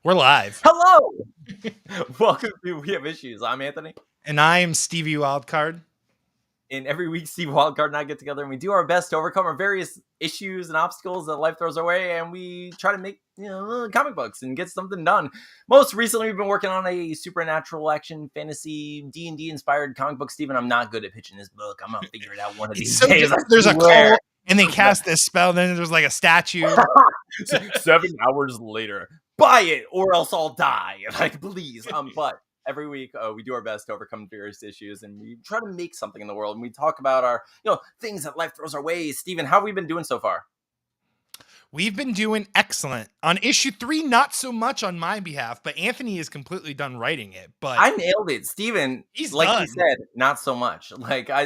We're live. Hello! Welcome to We Have Issues. I'm Anthony. And I'm Stevie Wildcard. And every week, Steve Wildcard and I get together and we do our best to overcome our various issues and obstacles that life throws our way. And we try to make, comic books and get something done. Most recently, we've been working on a supernatural action fantasy D&D inspired comic book. Steven, I'm not good at pitching this book. I'm going to figure it out one of these days. There's a call and they cast this spell. Then there's like a statue. 7 hours later. Buy it or else I'll die. Like, please. But every week we do our best to overcome various issues and we try to make something in the world. And we talk about our, things that life throws our way. Steven, how have we been doing so far? We've been doing excellent. On issue 3, not so much on my behalf, but Anthony is completely done writing it. But I nailed it. Steven, he's like done. you said, not so much.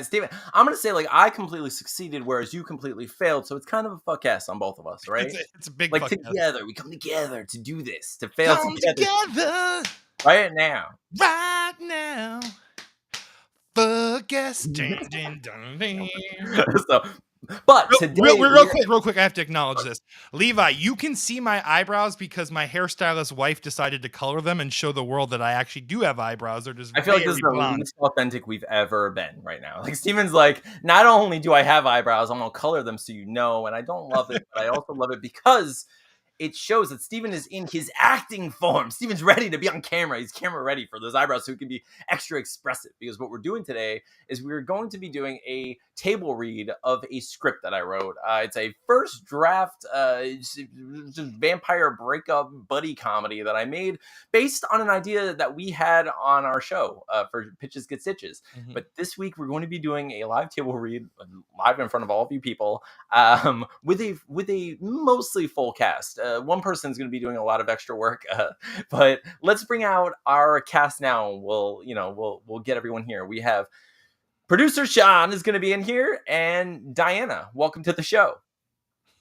Steven, I'm going to say, I completely succeeded, whereas you completely failed. So it's kind of a fuck ass on both of us, right? It's a big fuck together. Ass. We come together to do this, to fail together. Right now. Fuck yes. So, but today, real quick, I have to acknowledge this. Levi, you can see my eyebrows because my hairstylist wife decided to color them and show the world that I actually do have eyebrows. They're just I feel like this is the least authentic we've ever been right now. Like, Steven's like, not only do I have eyebrows, I'm gonna color them so you know, and I don't love it, but I also love it because it shows that Steven is in his acting form. Steven's ready to be on camera. He's camera ready for those eyebrows so he can be extra expressive. Because what we're doing today is we're going to be doing a table read of a script that I wrote. It's a first draft just vampire breakup buddy comedy that I made based on an idea that we had on our show for Pitches Get Stitches. Mm-hmm. But this week we're going to be doing a live table read, live in front of all of you people, with a mostly full cast. One person's going to be doing a lot of extra work, but let's bring out our cast now. We'll get everyone here. We have producer Sean is going to be in here, and Diana. Welcome to the show.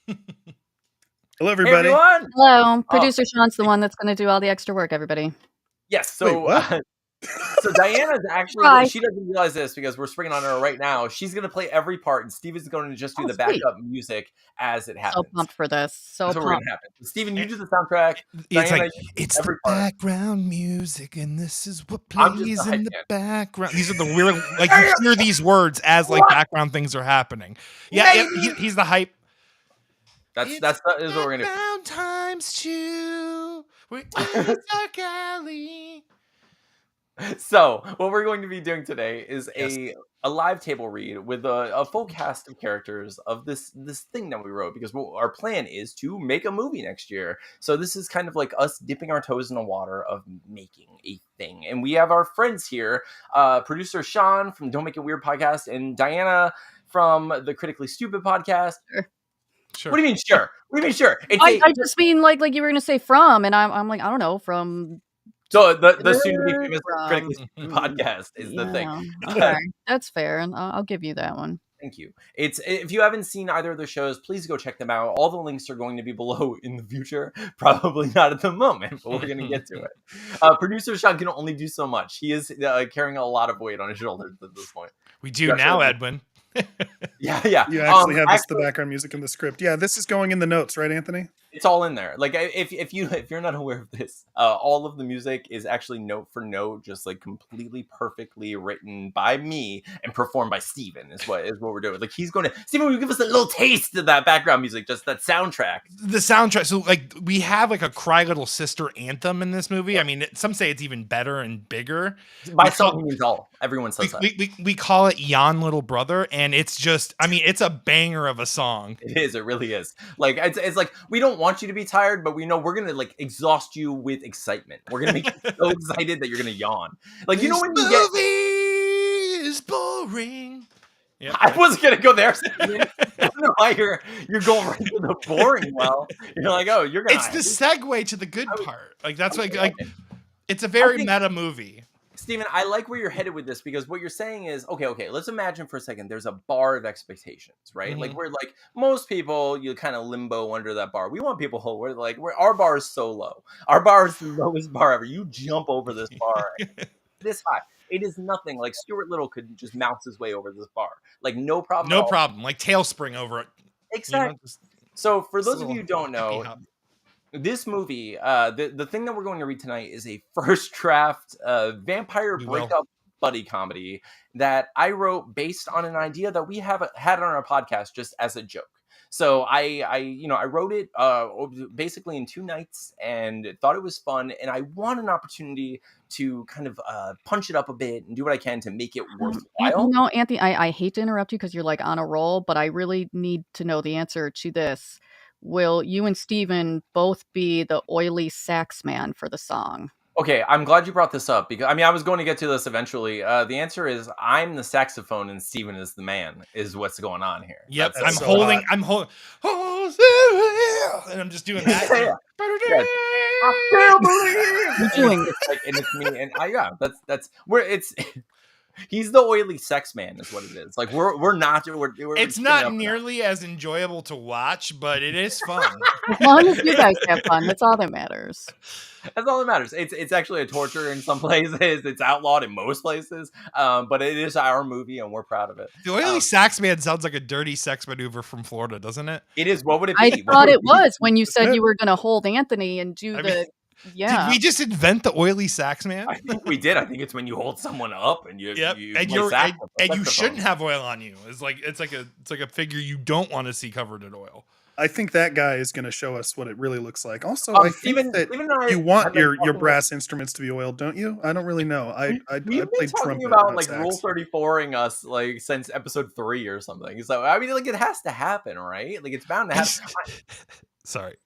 Hello, everybody. Hey, everyone. Hello, producer Sean's the one that's going to do all the extra work. Everybody. Yes. So. So Diana's actually, she doesn't realize this because we're springing on her right now. She's going to play every part, and Steve is going to just do the backup music as it happens. So pumped for this. That's what we're going to happen. Steven, you do the soundtrack. It's Diana, it's the background music, and this is what plays in the background. These are the weird, you hear these words as background things are happening. Yeah, he's the hype. That is what we're going to do. Times 2. We're in Dark Alley. So what we're going to be doing today is a live table read with a full cast of characters of this thing that we wrote, because our plan is to make a movie next year. So this is kind of like us dipping our toes in the water of making a thing. And we have our friends here, producer Sean from Don't Make It Weird podcast and Diana from the Critically Stupid podcast. Sure. What do you mean sure? What do you mean sure? I just mean like you were going to say from, and I'm like, I don't know, from... So the soon-to-be famous Critically podcast is the thing. Okay, that's fair, and I'll give you that one. Thank you. If you haven't seen either of the shows, please go check them out. All the links are going to be below in the future. Probably not at the moment, but we're going to get to it. Producer Sean can only do so much. He is carrying a lot of weight on his shoulders at this point. We do now, Edwin. Yeah. You actually have the background music in the script. Yeah, this is going in the notes, right, Anthony? It's all in there. Like, if you're not aware of this, all of the music is actually note for note, just like completely perfectly written by me and performed by Steven is what we're doing. Like, Steven will give us a little taste of that background music, just that soundtrack. The soundtrack. So we have a Cry Little Sister anthem in this movie. I mean, some say it's even better and bigger. By song means all. Everyone says that. We call it Yon Little Brother, and it's just, it's a banger of a song. It is. It really is. Like, it's like, we don't want you to be tired, but we know we're gonna exhaust you with excitement. We're gonna make you so excited that you're gonna yawn. Like, when you movie is boring. Yep. I wasn't gonna go there. I don't know why you're going right to the boring well. You're like, oh, you're gonna. It's the segue to the good part. Like, that's it's a very meta movie. Steven, I like where you're headed with this, because what you're saying is, okay, let's imagine for a second there's a bar of expectations, right? Mm-hmm. Like, we're like, most people, you kind of limbo under that bar. We want people where our bar is so low. Our bar is the lowest bar ever. You jump over this bar this high. It is nothing. Like, Stuart Little could just mouse his way over this bar. Like, no problem. No problem. Like, tail spring over it. Exactly. So for those of you who don't know, this movie, the thing that we're going to read tonight is a first draft vampire breakup buddy comedy that I wrote based on an idea that we have had on our podcast just as a joke. So I wrote it basically in 2 nights and thought it was fun, and I want an opportunity to kind of punch it up a bit and do what I can to make it worthwhile. No, Anthony, I hate to interrupt you because you're like on a roll, but I really need to know the answer to this. Will you and Steven both be the oily sax man for the song? Okay, I'm glad you brought this up because I was going to get to this eventually. The answer is I'm the saxophone and Steven is the man. Is what's going on here. Yep, That's I'm holding, and I'm just doing that. You're doing it, and it's me, and that's where it's. He's the oily sex man, is what it is. Like we're not. It's not nearly as enjoyable to watch, but it is fun. As long as you guys have fun, that's all that matters. That's all that matters. It's actually a torture in some places. It's outlawed in most places. But it is our movie, and we're proud of it. The oily sax man sounds like a dirty sex maneuver from Florida, doesn't it? It is. What would it be? I thought it was when you said you were going to hold Anthony and do yeah. Did we just invent the oily sax man? I think we did. I think it's when you hold someone up and you you shouldn't have oil on you. It's like a figure you don't want to see covered in oil. I think that guy is going to show us what it really looks like. Also, I think that you want your brass instruments to be oiled, don't you? I don't really know. We've been talking about like Rule 34ing us like since episode 3 or something. So like it has to happen, right? Like it's bound to happen. Sorry.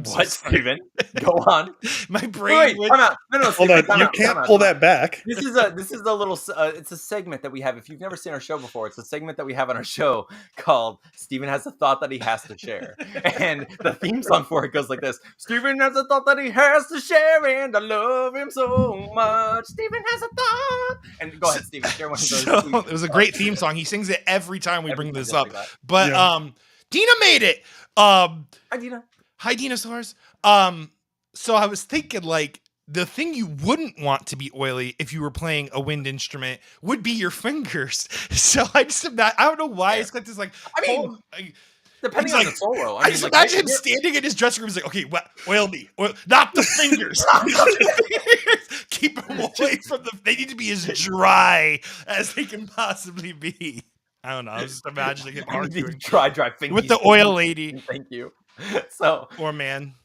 What, Steven? Go on. My brain. Wait, come out. No, hold on. You can't pull that back. This is a little. It's a segment that we have. If you've never seen our show before, it's a segment that we have on our show called "Steven has a thought that he has to share," and the theme song for it goes like this: "Steven has a thought that he has to share, and I love him so much. Steven has a thought." And go ahead, Steven. Share one of those. So, it was a great theme song. He sings it every time we bring this up. But Dina made it. Hi, Dina. Hi, dinosaurs. So I was thinking, like, the thing you wouldn't want to be oily if you were playing a wind instrument would be your fingers. So I don't know why it's like this, like, depending on the solo. I just imagine him standing in his dressing room. He's like, okay, oil me, not the fingers. Keep them away from they need to be as dry as they can possibly be. I don't know. I was just imagining him arguing dry fingers with the oil lady. Thank you. So, poor man.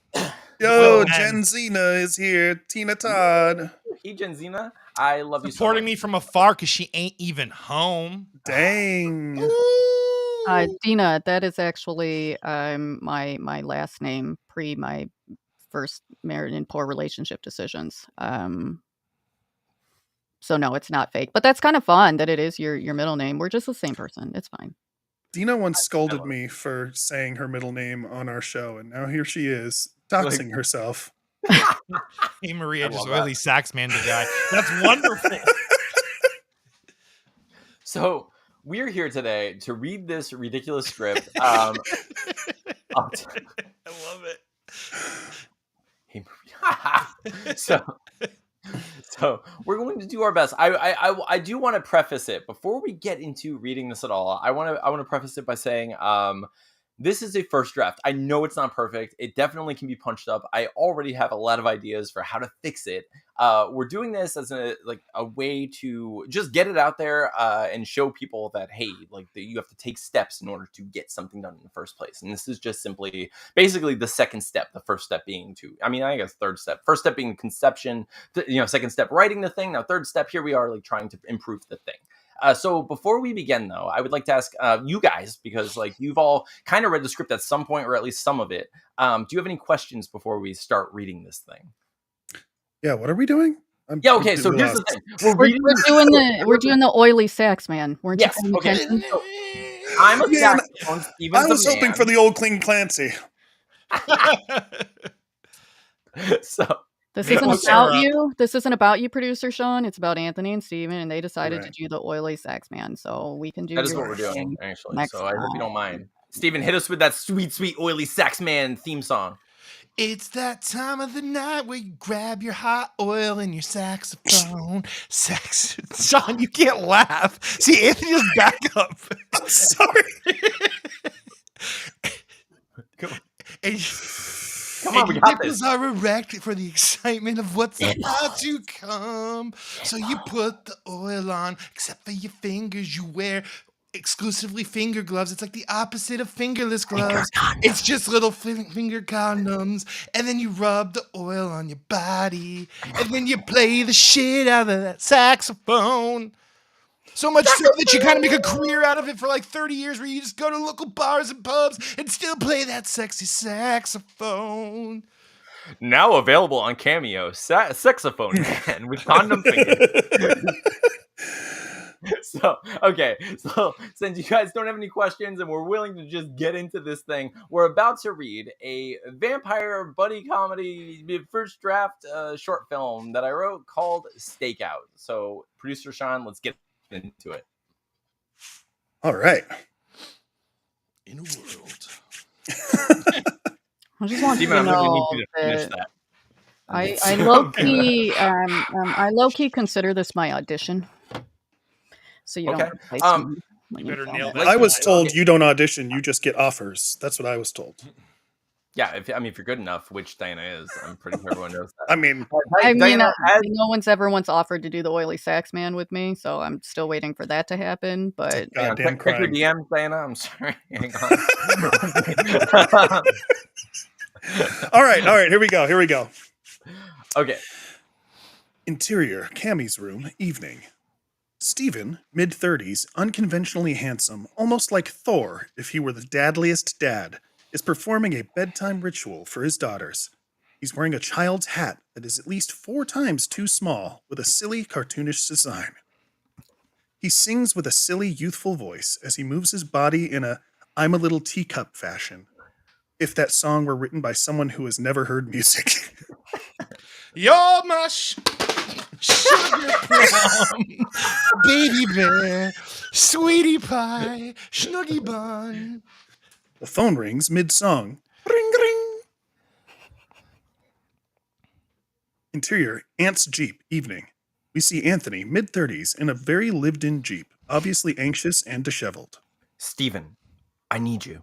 Yo, Jen Zena is here. Tina Todd. Hey, Jen Zena. I love you. Supporting me from afar because she ain't even home. Dang. Dina, that is actually my last name pre my first married and poor relationship decisions. So no, it's not fake, but that's kind of fun that it is your middle name. We're just the same person. It's fine. Dina once scolded me for saying her middle name on our show, and now here she is doxing herself. Hey, Maria, just oily sax man the guy. That's wonderful. So we're here today to read this ridiculous script. I love it. Hey, Maria. So we're going to do our best. I do want to preface it before we get into reading this at all. I want to preface it by saying this is a first draft. I know it's not perfect. It definitely can be punched up. I already have a lot of ideas for how to fix it. We're doing this as a way to just get it out there and show people that, hey, you have to take steps in order to get something done in the first place. And this is just simply basically the second step. The first step being I guess third step. First step being conception. Second step writing the thing. Now third step, here we are trying to improve the thing. So before we begin, though, I would like to ask you guys, because you've all kind of read the script at some point, or at least some of it. Do you have any questions before we start reading this thing? Yeah, what are we doing? Okay. So here's the thing: we're doing the oily sax man. Weren't yes. You okay. So, I'm a saxophone. I was hoping for the old Clean Clancy. So. This isn't about you. This isn't about you, producer Sean. It's about Anthony and Steven, and they decided to do the oily sax man. So we can do that. Is what we're doing, actually. So I hope you don't mind. Steven, hit us with that sweet, sweet oily sax man theme song. It's that time of the night where you grab your hot oil and your saxophone. Sean, you can't laugh. See, Anthony, just back up. I'm sorry. Come Come on, we your got nipples this. are erect for the excitement of what's about to come. So you put the oil on, except for your fingers. You wear exclusively finger gloves. It's like the opposite of fingerless gloves. It's just little finger condoms. And then you rub the oil on your body. And then you play the shit out of that saxophone. So much so that you kind of make a career out of it for like 30 years where you just go to local bars and pubs and still play that sexy saxophone. Now available on Cameo, Saxophone Man with condom fingers. So since you guys don't have any questions and we're willing to just get into this thing, we're about to read a vampire buddy comedy first draft short film that I wrote called Stakeout. So producer Sean, let's get into it. All right. In a world. I just want Steven, you I'm to going to know need you to finish that. I low key consider this my audition. So you don't replace me when you better film nail it. that. I was told you don't audition, you just get offers. That's what I was told. Yeah, if you're good enough, which Diana is, I'm pretty sure everyone knows that. I mean, no one's ever once offered to do the oily sax man with me, so I'm still waiting for that to happen. But goddamn check your crime. DMs, Diana. I'm sorry. Hang on. All right. Here we go. Okay. Interior, Cammy's room, evening. Stephen, mid-30s, unconventionally handsome, almost like Thor if he were the dadliest dad, is performing a bedtime ritual for his daughters. He's wearing a child's hat that is at least 4 times too small, with a silly, cartoonish design. He sings with a silly, youthful voice as he moves his body in a I'm a little teacup fashion. If that song were written by someone who has never heard music. You're my sugar plum, baby bear, sweetie pie, snuggy bun. The phone rings mid-song. Ring, ring. Interior, Aunt's Jeep, evening. We see Anthony, mid-30s, in a very lived-in Jeep, obviously anxious and disheveled. Steven, I need you.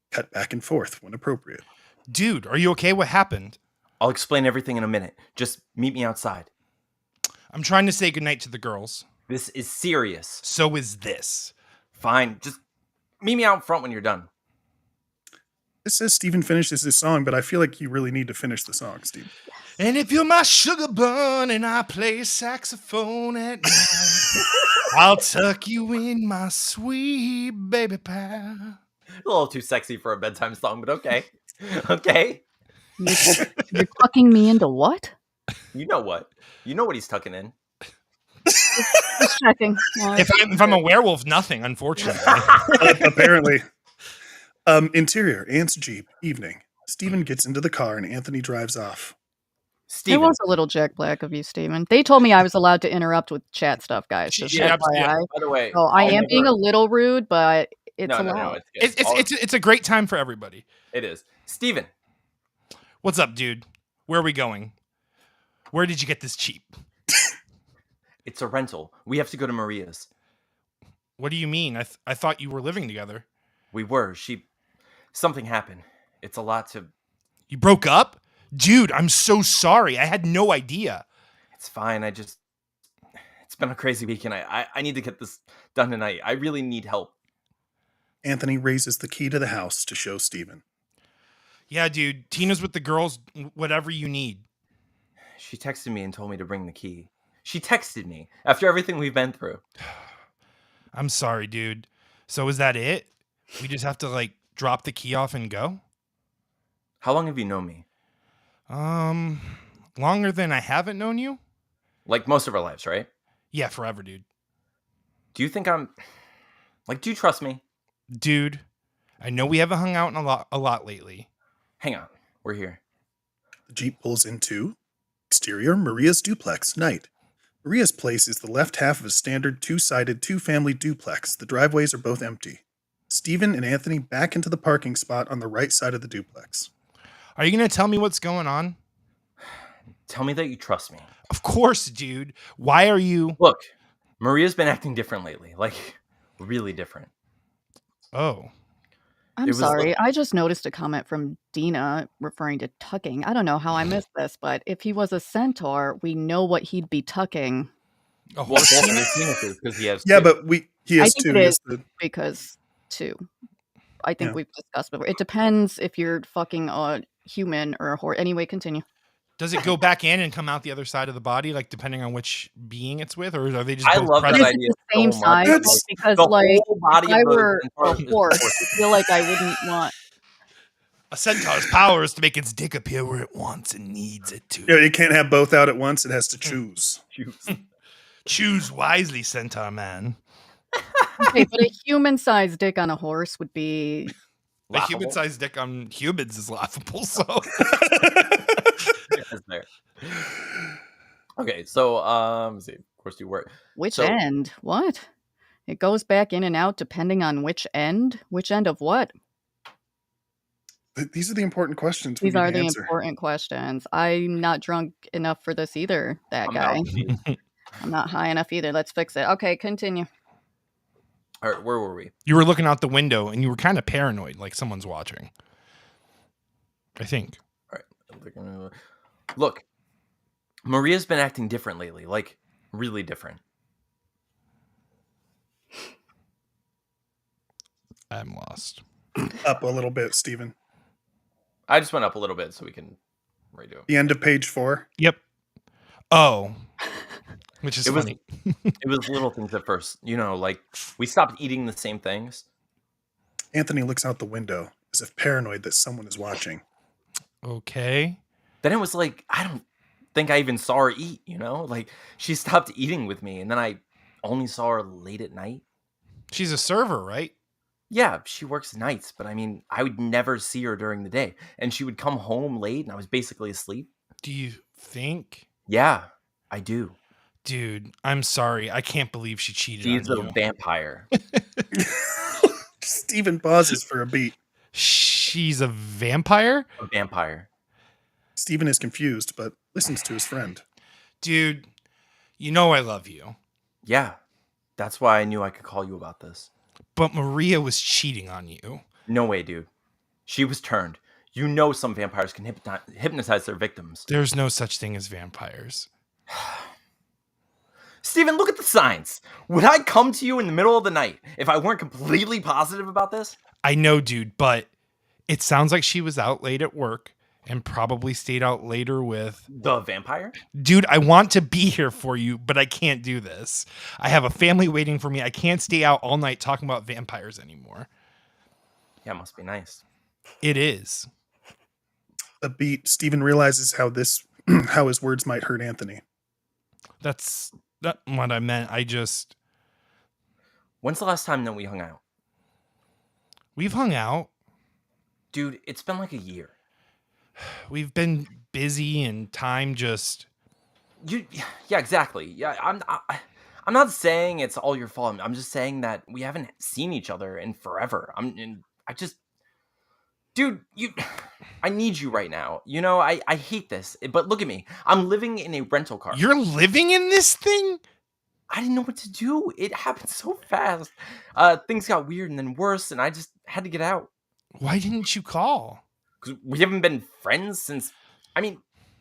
Cut back and forth when appropriate. Dude, are you okay? What happened? I'll explain everything in a minute. Just meet me outside. I'm trying to say goodnight to the girls. This is serious. So is this. Fine, just meet me out front when you're done. This says Steven finishes his song, but I feel like you really need to finish the song, Steve. And if you're my sugar bun and I play saxophone at night, I'll tuck you in my sweet baby pie. A little too sexy for a bedtime song, but okay. Okay. You're tucking me into what? You know what? You know what he's tucking in. Just checking. If I'm a werewolf, nothing, unfortunately. Apparently. Interior, Aunt's Jeep, evening. Steven gets into the car and Anthony drives off. Steven. It was a little Jack Black of you, Steven. They told me I was allowed to interrupt with chat stuff, guys. Just Yeah, FYI. By the way, So I am being a little rude, but it's allowed. No, it's good. It's a great time for everybody. It is. Steven. What's up, dude? Where are we going? Where did you get this cheap? It's a rental. We have to go to Maria's. What do you mean? I thought you were living together. We were. Something happened. It's a lot to... You broke up? Dude, I'm so sorry. I had no idea. It's fine. It's been a crazy week and I need to get this done tonight. I really need help. Anthony raises the key to the house to show Steven. Yeah, dude. Tina's with the girls. Whatever you need. She texted me and told me to bring the key. She texted me after everything we've been through. I'm sorry, dude. So is that it? We just have to, drop the key off and go? How long have you known me? Longer than I haven't known you? Like most of our lives, right? Yeah, forever, dude. Do you think I'm... do you trust me? Dude, I know we haven't hung out a lot lately. Hang on. We're here. The Jeep pulls into exterior Maria's duplex, night. Maria's place is the left half of a standard 2-sided 2-family duplex. The driveways are both empty. Steven and Anthony back into the parking spot on the right side of the duplex. Are you going to tell me what's going on? Tell me that you trust me. Of course, dude. Why are you... Look, Maria's been acting different lately. Really different. Oh. I'm It was like, sorry. I just noticed a comment from Dina referring to tucking. I don't know how I missed this, but if he was a centaur, we know what he'd be tucking. Oh, well, it's also his penises because he has Yeah, two. but he I has think two. it Yes, is because two. I think Yeah. we've discussed before. It depends if you're fucking a human or a horse. Anyway, continue. does it go back in and come out the other side of the body, like depending on which being it's with, or are they just I both love that Is present? it idea the same so much. size? It's- Like, Because, the like, whole body if I of the were centaur a is horse, horse. I feel like I wouldn't want. A centaur's power is to make its dick appear where it wants and needs it to. Yeah, it can't have both out at once. It has to choose. Choose wisely, centaur man. Okay, but a human-sized dick on a horse would be. A Laughable. human-sized dick on humans is laughable. So Is there. Okay, so let's see. Of course, you were. Which So- end? What? It goes back in and out depending on which end? Which end of what? These are the important questions. we These need are to the answer. important questions. I'm not drunk enough for this either, that I'm guy. out, dude. I'm not high enough either. Let's fix it. Okay, continue. All right, where were we? you were looking out the window and you were kind of paranoid, like someone's watching. I think. Look, Maria's been acting different lately, like really different. I'm lost. Up a little bit, Stephen. I just went up a little bit so we can redo it. The end of page 4. Yep. Oh. Which is It was- funny. It was little things at first, like we stopped eating the same things. Anthony looks out the window as if paranoid that someone is watching. Okay. Then it was like, I don't think I even saw her eat, like she stopped eating with me and then I only saw her late at night. She's a server, right? Yeah, she works nights, but I mean, I would never see her during the day. And she would come home late and I was basically asleep. Do you think? Yeah, I do. Dude, I'm sorry. I can't believe she cheated She's on a you. vampire. Stephen pauses for a beat. She's a vampire? A vampire. Stephen is confused, but listens to his friend. Dude, you know I love you. Yeah, that's why I knew I could call you about this. But Maria was cheating on you. No way, dude. She was turned. Some vampires can hypnotize their victims. There's no such thing as vampires. Steven, look at the signs. Would I come to you in the middle of the night if I weren't completely positive about this? I know, dude, but it sounds like she was out late at work and probably stayed out later with... The vampire? Dude, I want to be here for you, but I can't do this. I have a family waiting for me. I can't stay out all night talking about vampires anymore. Yeah, it must be nice. It is. A beat, Stephen realizes how how his words might hurt Anthony. That's not what I meant. When's the last time that we hung out? We've hung out. Dude, it's been like a year. We've been busy and time just... Yeah, exactly. Yeah, I'm not saying it's all your fault. I'm just saying that we haven't seen each other in forever. Dude, I need you right now. I hate this, but look at me. I'm living in a rental car. You're living in this thing? I didn't know what to do. It happened so fast. Things got weird and then worse, and I just had to get out. Why didn't you call? Because we haven't been friends since...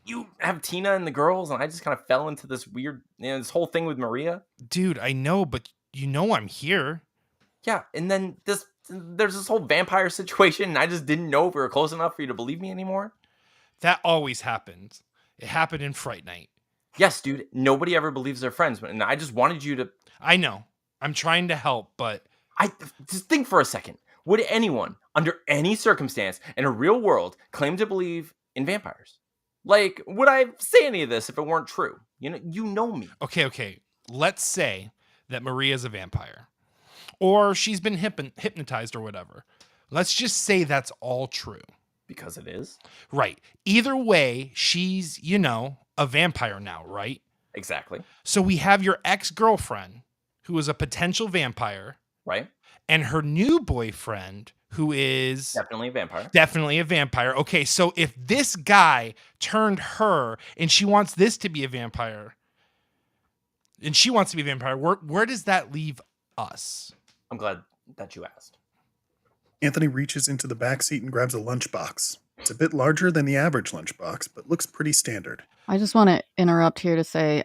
you have Tina and the girls, and I just kind of fell into this weird... this whole thing with Maria. Dude, I know, but you know I'm here. Yeah, and then there's this whole vampire situation, and I just didn't know if we were close enough for you to believe me anymore. That always happens. It happened in Fright Night. Yes, dude. Nobody ever believes their friends, and I just wanted you to... I know. I'm trying to help, but... Just think for a second. Would anyone, under any circumstance, in a real world, claim to believe in vampires? Like, would I say any of this if it weren't true? You know me. Okay. Let's say that Maria's a vampire. Or she's been hypnotized or whatever. Let's just say that's all true. Because it is. Right. Either way, she's, a vampire now, right? Exactly. So we have your ex-girlfriend, who is a potential vampire, Right? and her new boyfriend, who is Definitely a vampire. definitely a vampire. Okay, so if this guy turned her and she wants this to be a vampire, and she wants to be a vampire, where does that leave us? I'm glad that you asked. Anthony reaches into the back seat and grabs a lunchbox. It's a bit larger than the average lunchbox, but looks pretty standard. I just want to interrupt here to say,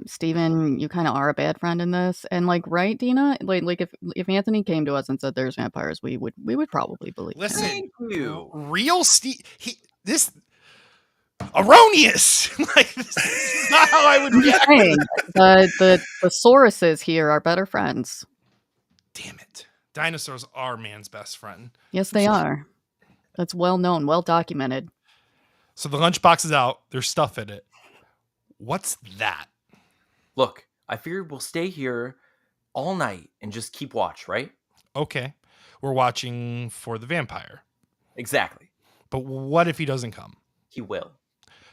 Steven, you kind of are a bad friend in this, and like, right, Dina? Like if Anthony came to us and said there's vampires, we would probably believe him. Listen, Thank you. real Steve. This erroneous. Like this is not how I would I'm just react. saying, the Sauruses here are better friends. Damn it! Dinosaurs are man's best friend. Yes, they are. That's well known, well documented. So the lunchbox is out. There's stuff in it. What's that? Look, I figured we'll stay here all night and just keep watch, right? Okay, we're watching for the vampire. Exactly. But what if he doesn't come? He will.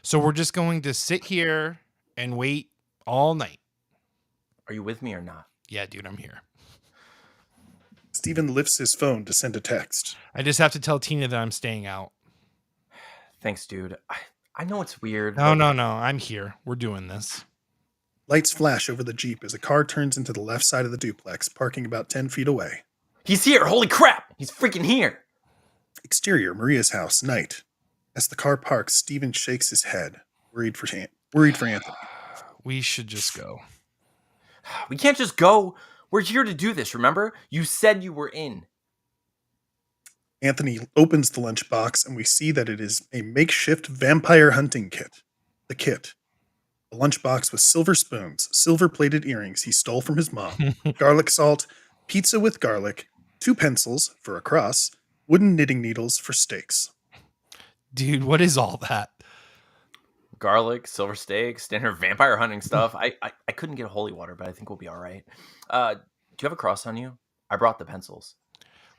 So we're just going to sit here and wait all night. Are you with me or not? Yeah, dude, I'm here. Steven lifts his phone to send a text. I just have to tell Tina that I'm staying out. Thanks, dude. I know it's weird. No, but- no, I'm here. We're doing this. Lights flash over the Jeep as a car turns into the left side of the duplex, parking about 10 feet away. He's here. Holy crap. He's freaking here. Exterior, Maria's house, night. As the car parks, Steven shakes his head, worried for Anthony. We should just go. We can't just go. We're here to do this, remember? You said you were in. Anthony opens the lunchbox and we see that it is a makeshift vampire hunting kit. The kit. A lunchbox with silver spoons, silver-plated earrings he stole from his mom, garlic salt, pizza with garlic, 2 pencils for a cross, wooden knitting needles for stakes. Dude, what is all that? Garlic, silver steak, standard vampire hunting stuff. I couldn't get holy water, but I think we'll be all right. Do you have a cross on you? I brought the pencils.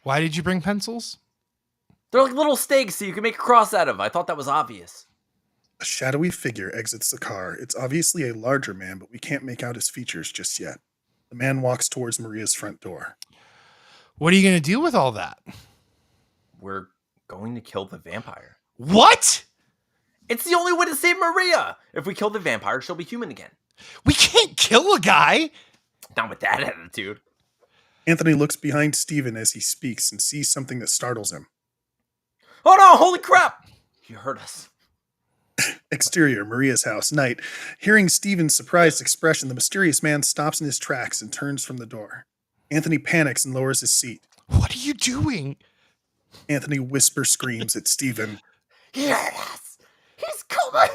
Why did you bring pencils? They're like little stakes so you can make a cross out of. I thought that was obvious. A shadowy figure exits the car. It's obviously a larger man, but we can't make out his features just yet. The man walks towards Maria's front door. What are you going to do with all that? We're going to kill the vampire. What? It's the only way to save Maria. If we kill the vampire, she'll be human again. We can't kill a guy. Not with that attitude. Anthony looks behind Steven as he speaks and sees something that startles him. Oh no, holy crap! You heard us. Exterior, Maria's house, night. Hearing Steven's surprised expression, the mysterious man stops in his tracks and turns from the door. Anthony panics and lowers his seat. What are you doing? Anthony whisper screams at Steven. Yes! He's coming!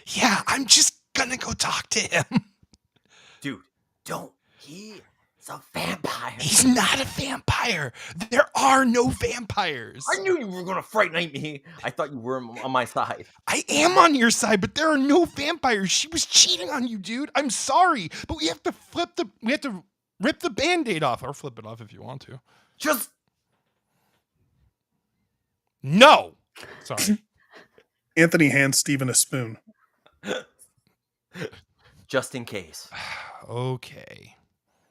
Yeah, I'm just going to go talk to him. Dude, don't. He's a vampire. He's not a vampire. There are no vampires. I knew you were going to frighten me. I thought you were on my side. I am on your side, but there are no vampires. She was cheating on you, dude. I'm sorry, but we have to rip the Band-Aid off, or flip it off if you want to. Just No. Sorry. Anthony hands Steven a spoon. just in case. Okay.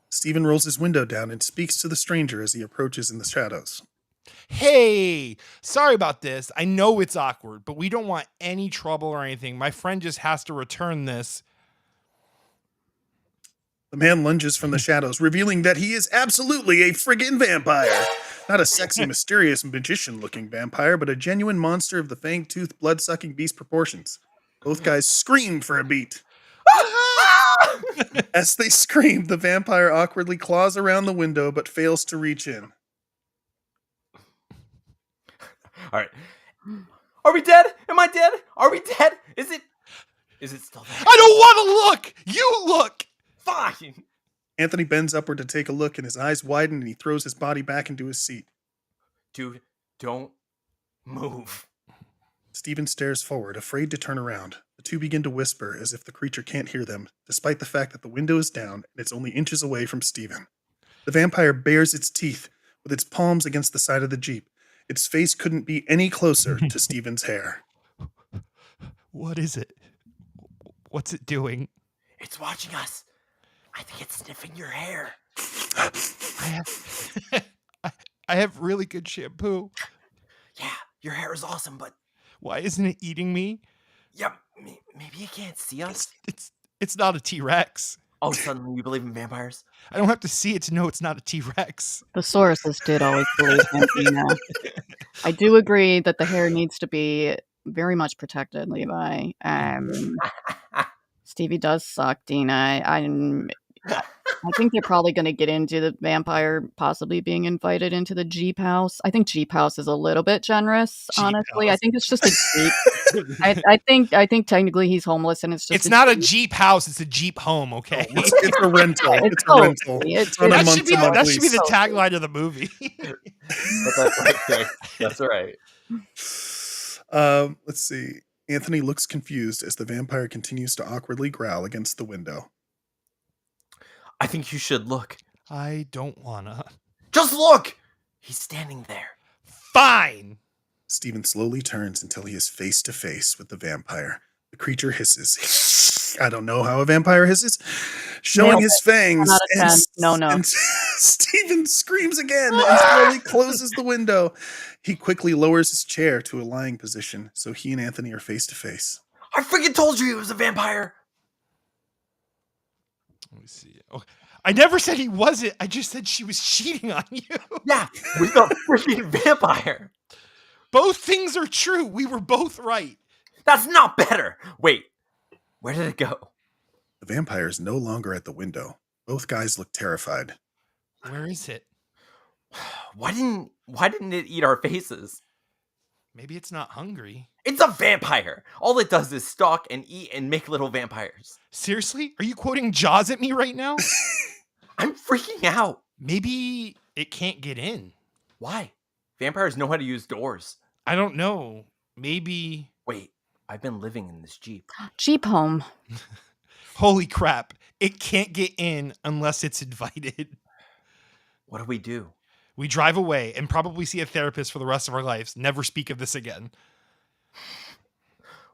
Steven rolls his window down and speaks to the stranger as he approaches in the shadows. Hey, sorry about this. I know it's awkward, but we don't want any trouble or anything. My friend just has to return this. The man lunges from the shadows, revealing that he is absolutely a friggin' vampire. Not a sexy, mysterious, magician-looking vampire, but a genuine monster of the fang-toothed, blood-sucking beast proportions. Both guys scream for a beat. As they scream, the vampire awkwardly claws around the window but fails to reach in. All right. Are we dead? Am I dead? Are we dead? Is it still there? I don't want to look. You look. Fine. Anthony bends upward to take a look, and his eyes widen, and he throws his body back into his seat. Dude, don't move. Steven stares forward, afraid to turn around. The two begin to whisper as if the creature can't hear them, despite the fact that the window is down and it's only inches away from Steven. The vampire bares its teeth with its palms against the side of the Jeep. Its face couldn't be any closer to Steven's hair. What is it? What's it doing? It's watching us. I think it's sniffing your hair. I have really good shampoo. Yeah, your hair is awesome, but Why isn't it eating me? yeah, maybe it can't see us. It's not a T-Rex. Oh, suddenly you believe in vampires? I don't have to see it to know it's not a T-Rex. The sources did always believe him, Dina. I do agree that the hair needs to be very much protected, Levi. Stevie does suck, Dina. I think they're probably going to get into the vampire possibly being invited into the Jeep house. I think Jeep house is a little bit generous, Jeep honestly. I house. think it's just a Jeep. I think technically he's homeless and it's just It's not a Jeep house, it's a Jeep home, okay? It's a rental. It's a totally- rental. it's- It's on a That month should be to the, month that should be the lease. tagline of the movie. But that's right. That's right. Let's see. Anthony looks confused as the vampire continues to awkwardly growl against the window. I think you should look. I don't wanna. Just look! He's standing there. Fine. Stephen slowly turns until he is face to face with the vampire. The creature hisses. I don't know how a vampire hisses. Showing Nailed his fangs. 10 out of 10. No. And Stephen screams again and slowly closes the window. He quickly lowers his chair to a lying position so he and Anthony are face to face. I freaking told you he was a vampire! Let me see. Oh, I never said he wasn't. I just said she was cheating on you. Yeah, with a freaking vampire! Both things are true. We were both right. That's not better! Wait, where did it go? The vampire is no longer at the window. Both guys look terrified. Where is it? Why didn't it eat our faces? Maybe it's not hungry. It's a vampire! All it does is stalk and eat and make little vampires. Seriously? Are you quoting Jaws at me right now? I'm freaking out. Maybe it can't get in. Why? Vampires know how to use doors. I don't know. Maybe. Wait, I've been living in this Jeep. Jeep home. Holy crap. It can't get in unless it's invited. What do we do? We drive away and probably see a therapist for the rest of our lives. Never speak of this again.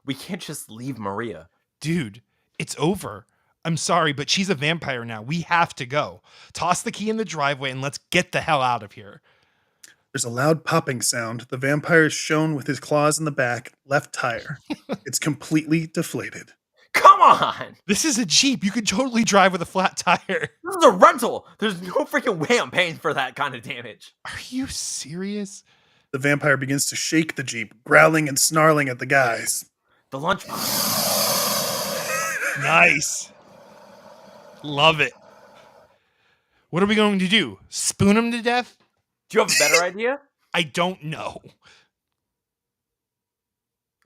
We can't just leave Maria. Dude, it's over. I'm sorry, but she's a vampire now. We have to go. Toss the key in the driveway and let's get the hell out of here. There's a loud popping sound. The vampire is shown with his claws in the back, left tire. It's completely deflated. Come on! This is a Jeep. You could totally drive with a flat tire. This is a rental! There's no freaking way I'm paying for that kind of damage. Are you serious? The vampire begins to shake the Jeep, growling and snarling at the guys. The lunch. Nice. Love it. What are we going to do? Spoon him to death? Do you have a better idea? I don't know.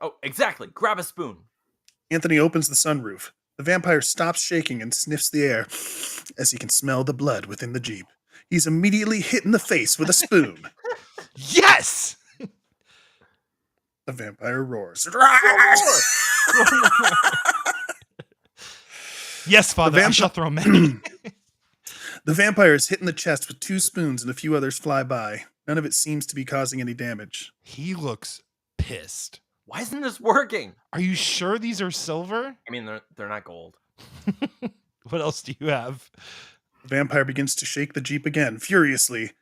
Oh, exactly. Grab a spoon. Anthony opens the sunroof. The vampire stops shaking and sniffs the air as he can smell the blood within the Jeep. He's immediately hit in the face with a spoon. Yes! The vampire roars. Yes, Father, I shall throw many. The vampire is hit in the chest with 2 spoons and a few others fly by. None of it seems to be causing any damage. He looks pissed. Why isn't this working? Are you sure these are silver? I mean, they're not gold. What else do you have? The vampire begins to shake the Jeep again, furiously.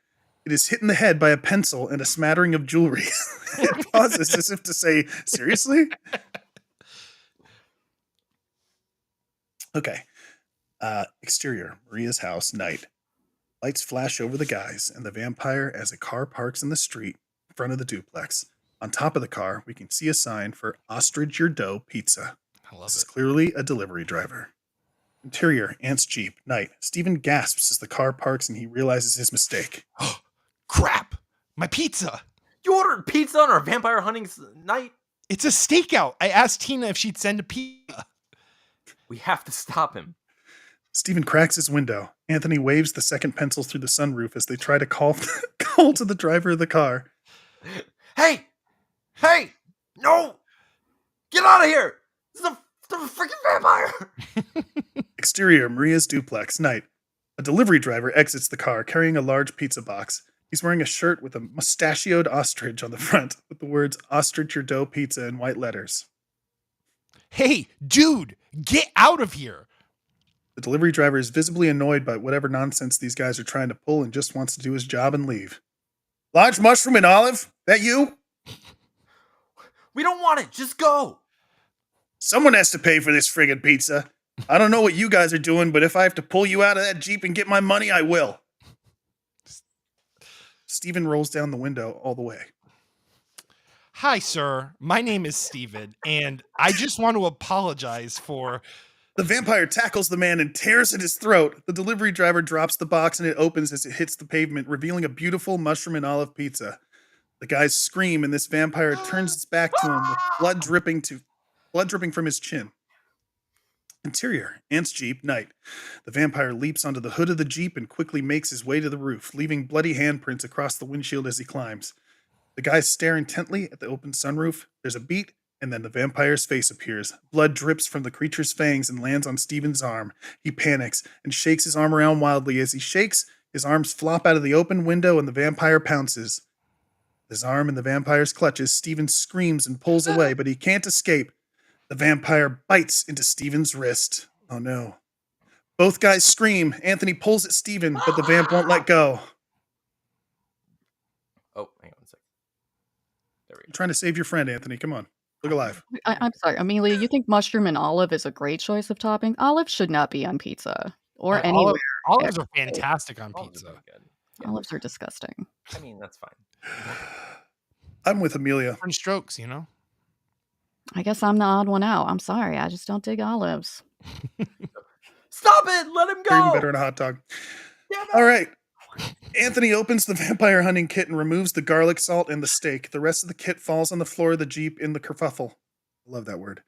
It is hit in the head by a pencil and a smattering of jewelry. It pauses as if to say, seriously? Okay. Exterior, Maria's house, night. Lights flash over the guys and the vampire as a car parks in the street in front of the duplex. On top of the car, we can see a sign for Ostrich Your Dough Pizza. I love This is it. clearly a delivery driver. Interior, Ant's Jeep, night. Stephen gasps as the car parks and he realizes his mistake. Crap! My pizza! You ordered pizza on our vampire hunting night? It's a stakeout. I asked Tina if she'd send a pizza. We have to stop him. Stephen cracks his window. Anthony waves the second pencil through the sunroof as they try to call to the driver of the car. Hey! Hey! No! Get out of here! This is a freaking vampire! Exterior, Maria's duplex, night. A delivery driver exits the car carrying a large pizza box. He's wearing a shirt with a mustachioed ostrich on the front with the words Ostrich Your Dough Pizza in white letters. Hey, dude, get out of here. The delivery driver is visibly annoyed by whatever nonsense these guys are trying to pull and just wants to do his job and leave. Large mushroom and olive? That you? We don't want it. Just go. Someone has to pay for this friggin' pizza. I don't know what you guys are doing, but if I have to pull you out of that Jeep and get my money, I will. Steven rolls down the window all the way. Hi, sir. My name is Steven, and I just want to apologize for... The vampire tackles the man and tears at his throat. The delivery driver drops the box and it opens as it hits the pavement, revealing a beautiful mushroom and olive pizza. The guys scream and this vampire turns its back to him with blood dripping from his chin. Interior, Ant's Jeep, night. The vampire leaps onto the hood of the Jeep and quickly makes his way to the roof, leaving bloody handprints across the windshield as he climbs. The guys stare intently at the open sunroof. There's a beat, and then the vampire's face appears. Blood drips from the creature's fangs and lands on Steven's arm. He panics and shakes his arm around wildly. As he shakes, his arms flop out of the open window and the vampire pounces. His arm in the vampire's clutches, Steven screams and pulls away, but he can't escape. The vampire bites into Steven's wrist. Oh no. Both guys scream. Anthony pulls at Steven, but the vamp won't let go. Oh, hang on a second. There we I'm trying to save your friend, Anthony. Come on. Look alive. I'm sorry, Amelia, you think mushroom and olive is a great choice of topping? Olive should not be on pizza or Oh, anywhere. Olives are fantastic on go. pizza. Good. Yeah. Olives are disgusting. I mean, that's fine. I'm with Amelia. Different strokes, you know? I guess I'm the odd one out. I'm sorry. I just don't dig olives. Stop it! Let him They're even go! better in a hot dog. Damn it! All right. Anthony opens the vampire hunting kit and removes the garlic salt and the steak. The rest of the kit falls on the floor of the Jeep in the kerfuffle. I love that word.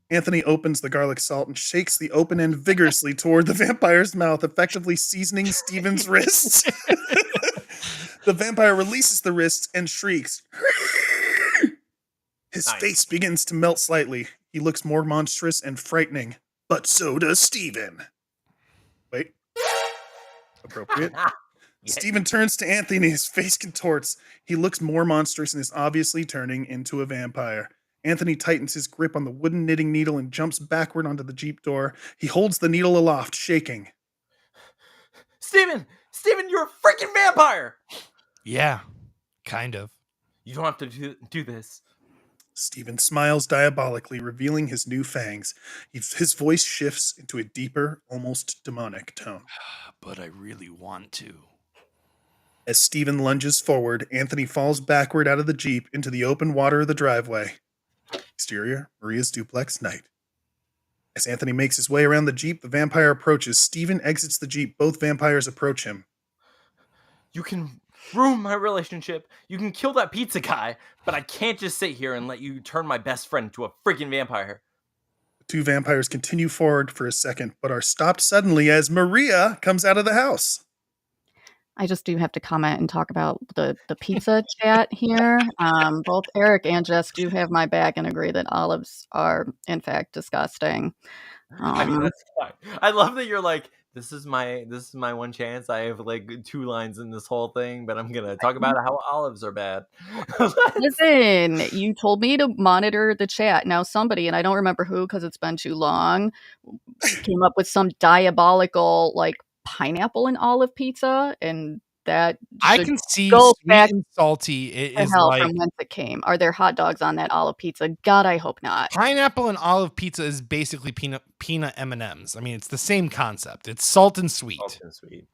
Anthony opens the garlic salt and shakes the open end vigorously toward the vampire's mouth, effectively seasoning Steven's wrists. The vampire releases the wrists and shrieks. His Nice. face begins to melt slightly. He looks more monstrous and frightening, but so does Steven. Wait. Appropriate. Yeah. Steven turns to Anthony and his face contorts. He looks more monstrous and is obviously turning into a vampire. Anthony tightens his grip on the wooden knitting needle and jumps backward onto the Jeep door. He holds the needle aloft, shaking. Steven! Steven, you're a freaking vampire! Yeah, kind of. You don't have to do this. Steven smiles diabolically, revealing his new fangs. His voice shifts into a deeper, almost demonic tone. But I really want to. As Steven lunges forward, Anthony falls backward out of the Jeep into the open water of the driveway. Exterior, Maria's duplex, night. As Anthony makes his way around the Jeep, the vampire approaches. Steven exits the Jeep. Both vampires approach him. You can ruin my relationship. You can kill that pizza guy, but I can't just sit here and let you turn my best friend into a freaking vampire. The two vampires continue forward for a second, but are stopped suddenly as Maria comes out of the house. I just do have to comment and talk about the pizza chat here. Both Eric and Jess do have my back and agree that olives are, in fact, disgusting. I mean, that's fine. I love that you're like, this is my one chance. I have like 2 lines in this whole thing, but I'm gonna talk about how olives are bad. Listen, you told me to monitor the chat. Now somebody, and I don't remember who because it's been too long, came up with some diabolical like pineapple and olive pizza, and that I should can see go sweet back and salty. It to is hell like from whence it came. Are there hot dogs on that olive pizza? God, I hope not. pineapple and olive pizza is basically peanut M&Ms. I mean, it's the same concept. It's salt and sweet. Salt and sweet.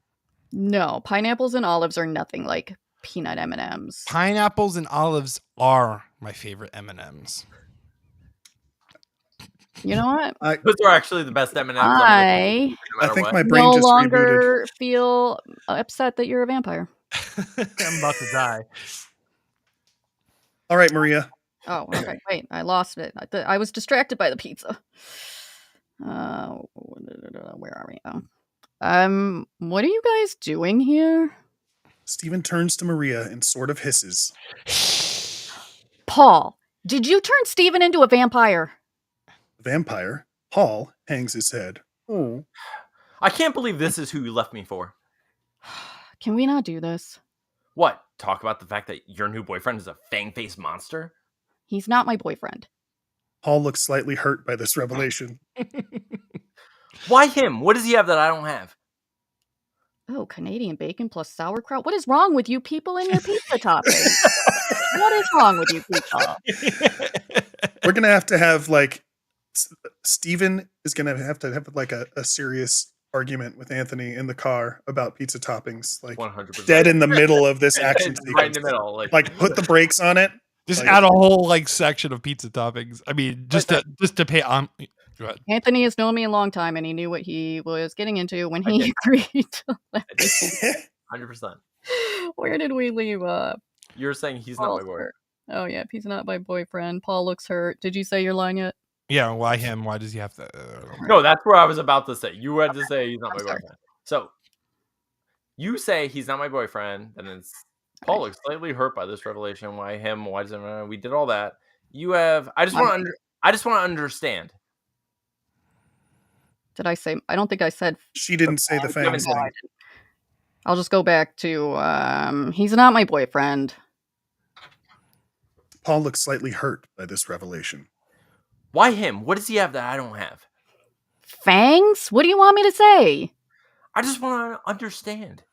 No, pineapples and olives are nothing like peanut M&Ms. Pineapples and olives are my favorite M&Ms. You know what? Those are actually the best M&Ms. I I think my brain no just rebooted. longer feel upset that you're a vampire. I'm about to die. All right, Maria. Oh, okay. Wait, I lost it. I was distracted by the pizza. Where are we? Oh. What are you guys doing here? Steven turns to Maria and sort of hisses. Paul, did you turn Steven into a vampire? The vampire, Paul, hangs his head. Oh. I can't believe this is who you left me for. Can we not do this? What? Talk about the fact that your new boyfriend is a fang-faced monster? He's not my boyfriend. Paul looks slightly hurt by this revelation. Why him? What does he have that I don't have? Oh, Canadian bacon plus sauerkraut. What is wrong with you people and your pizza toppings? What is wrong with you people? We're going to have like Steven is going to have like a serious argument with Anthony in the car about pizza toppings, like 100%. dead in the middle of this action It's right in sequence. the middle. Like put the brakes on it. Just Like- add a whole like section of pizza toppings. I mean, just to pay on. Go ahead. Anthony has known me a long time, and he knew what he was getting into when I he did. agreed to let 100%. Where did we leave up? You're saying he's not my Paul's boy. hurt. Oh, yeah, he's not my boyfriend. Paul looks hurt. Did you say your line yet? Yeah, why him? Why does he have to? No, that's where I was about to say. You had to say he's not I'm my sorry. boyfriend. So you say he's not my boyfriend, and then Paul looks slightly hurt by this revelation. Why him? Why does it? We did all that. You have. I just want to understand. Did I say? I don't think I said. She didn't say the haven't fangs said thing. I'll just go back to. He's not my boyfriend. Paul looks slightly hurt by this revelation. Why him? What does he have that I don't have? Fangs? What do you want me to say? I just want to understand.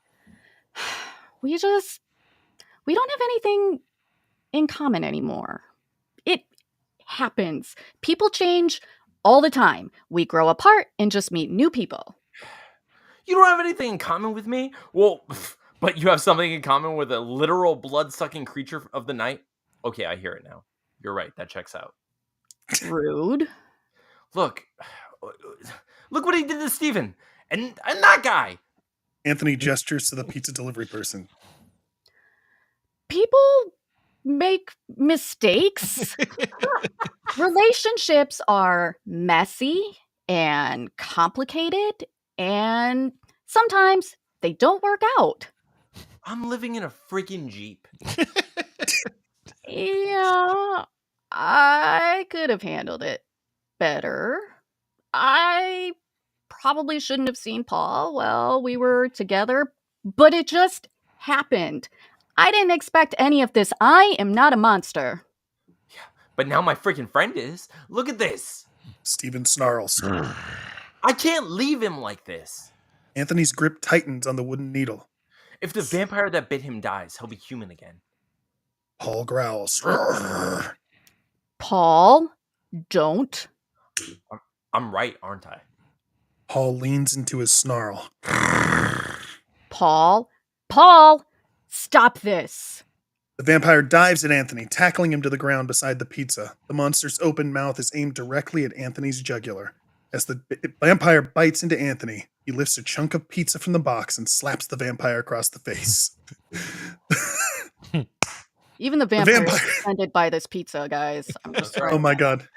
We don't have anything in common anymore. It happens. People change all the time. We grow apart and just meet new people. You don't have anything in common with me? Well, but you have something in common with a literal blood-sucking creature of the night? Okay, I hear it now. You're right. That checks out. Rude. Look what he did to Steven and that guy. Anthony gestures to the pizza delivery person. People make mistakes. Relationships are messy and complicated, and sometimes they don't work out. I'm living in a freaking Jeep. Yeah, I could have handled it better. I probably shouldn't have seen Paul while we were together, but it just happened. I didn't expect any of this. I am not a monster. But now my freaking friend is. Look at this. Steven snarls. I can't leave him like this. Anthony's grip tightens on the wooden needle. If the vampire that bit him dies, he'll be human again. Paul growls. Paul, don't. I'm right, aren't I? Paul leans into his snarl. Paul, stop this. The vampire dives at Anthony, tackling him to the ground beside the pizza. The monster's open mouth is aimed directly at Anthony's jugular. As the vampire bites into Anthony, he lifts a chunk of pizza from the box and slaps the vampire across the face. Even the vampire is vampire- offended by this pizza, guys. I'm just That's right. Oh my god.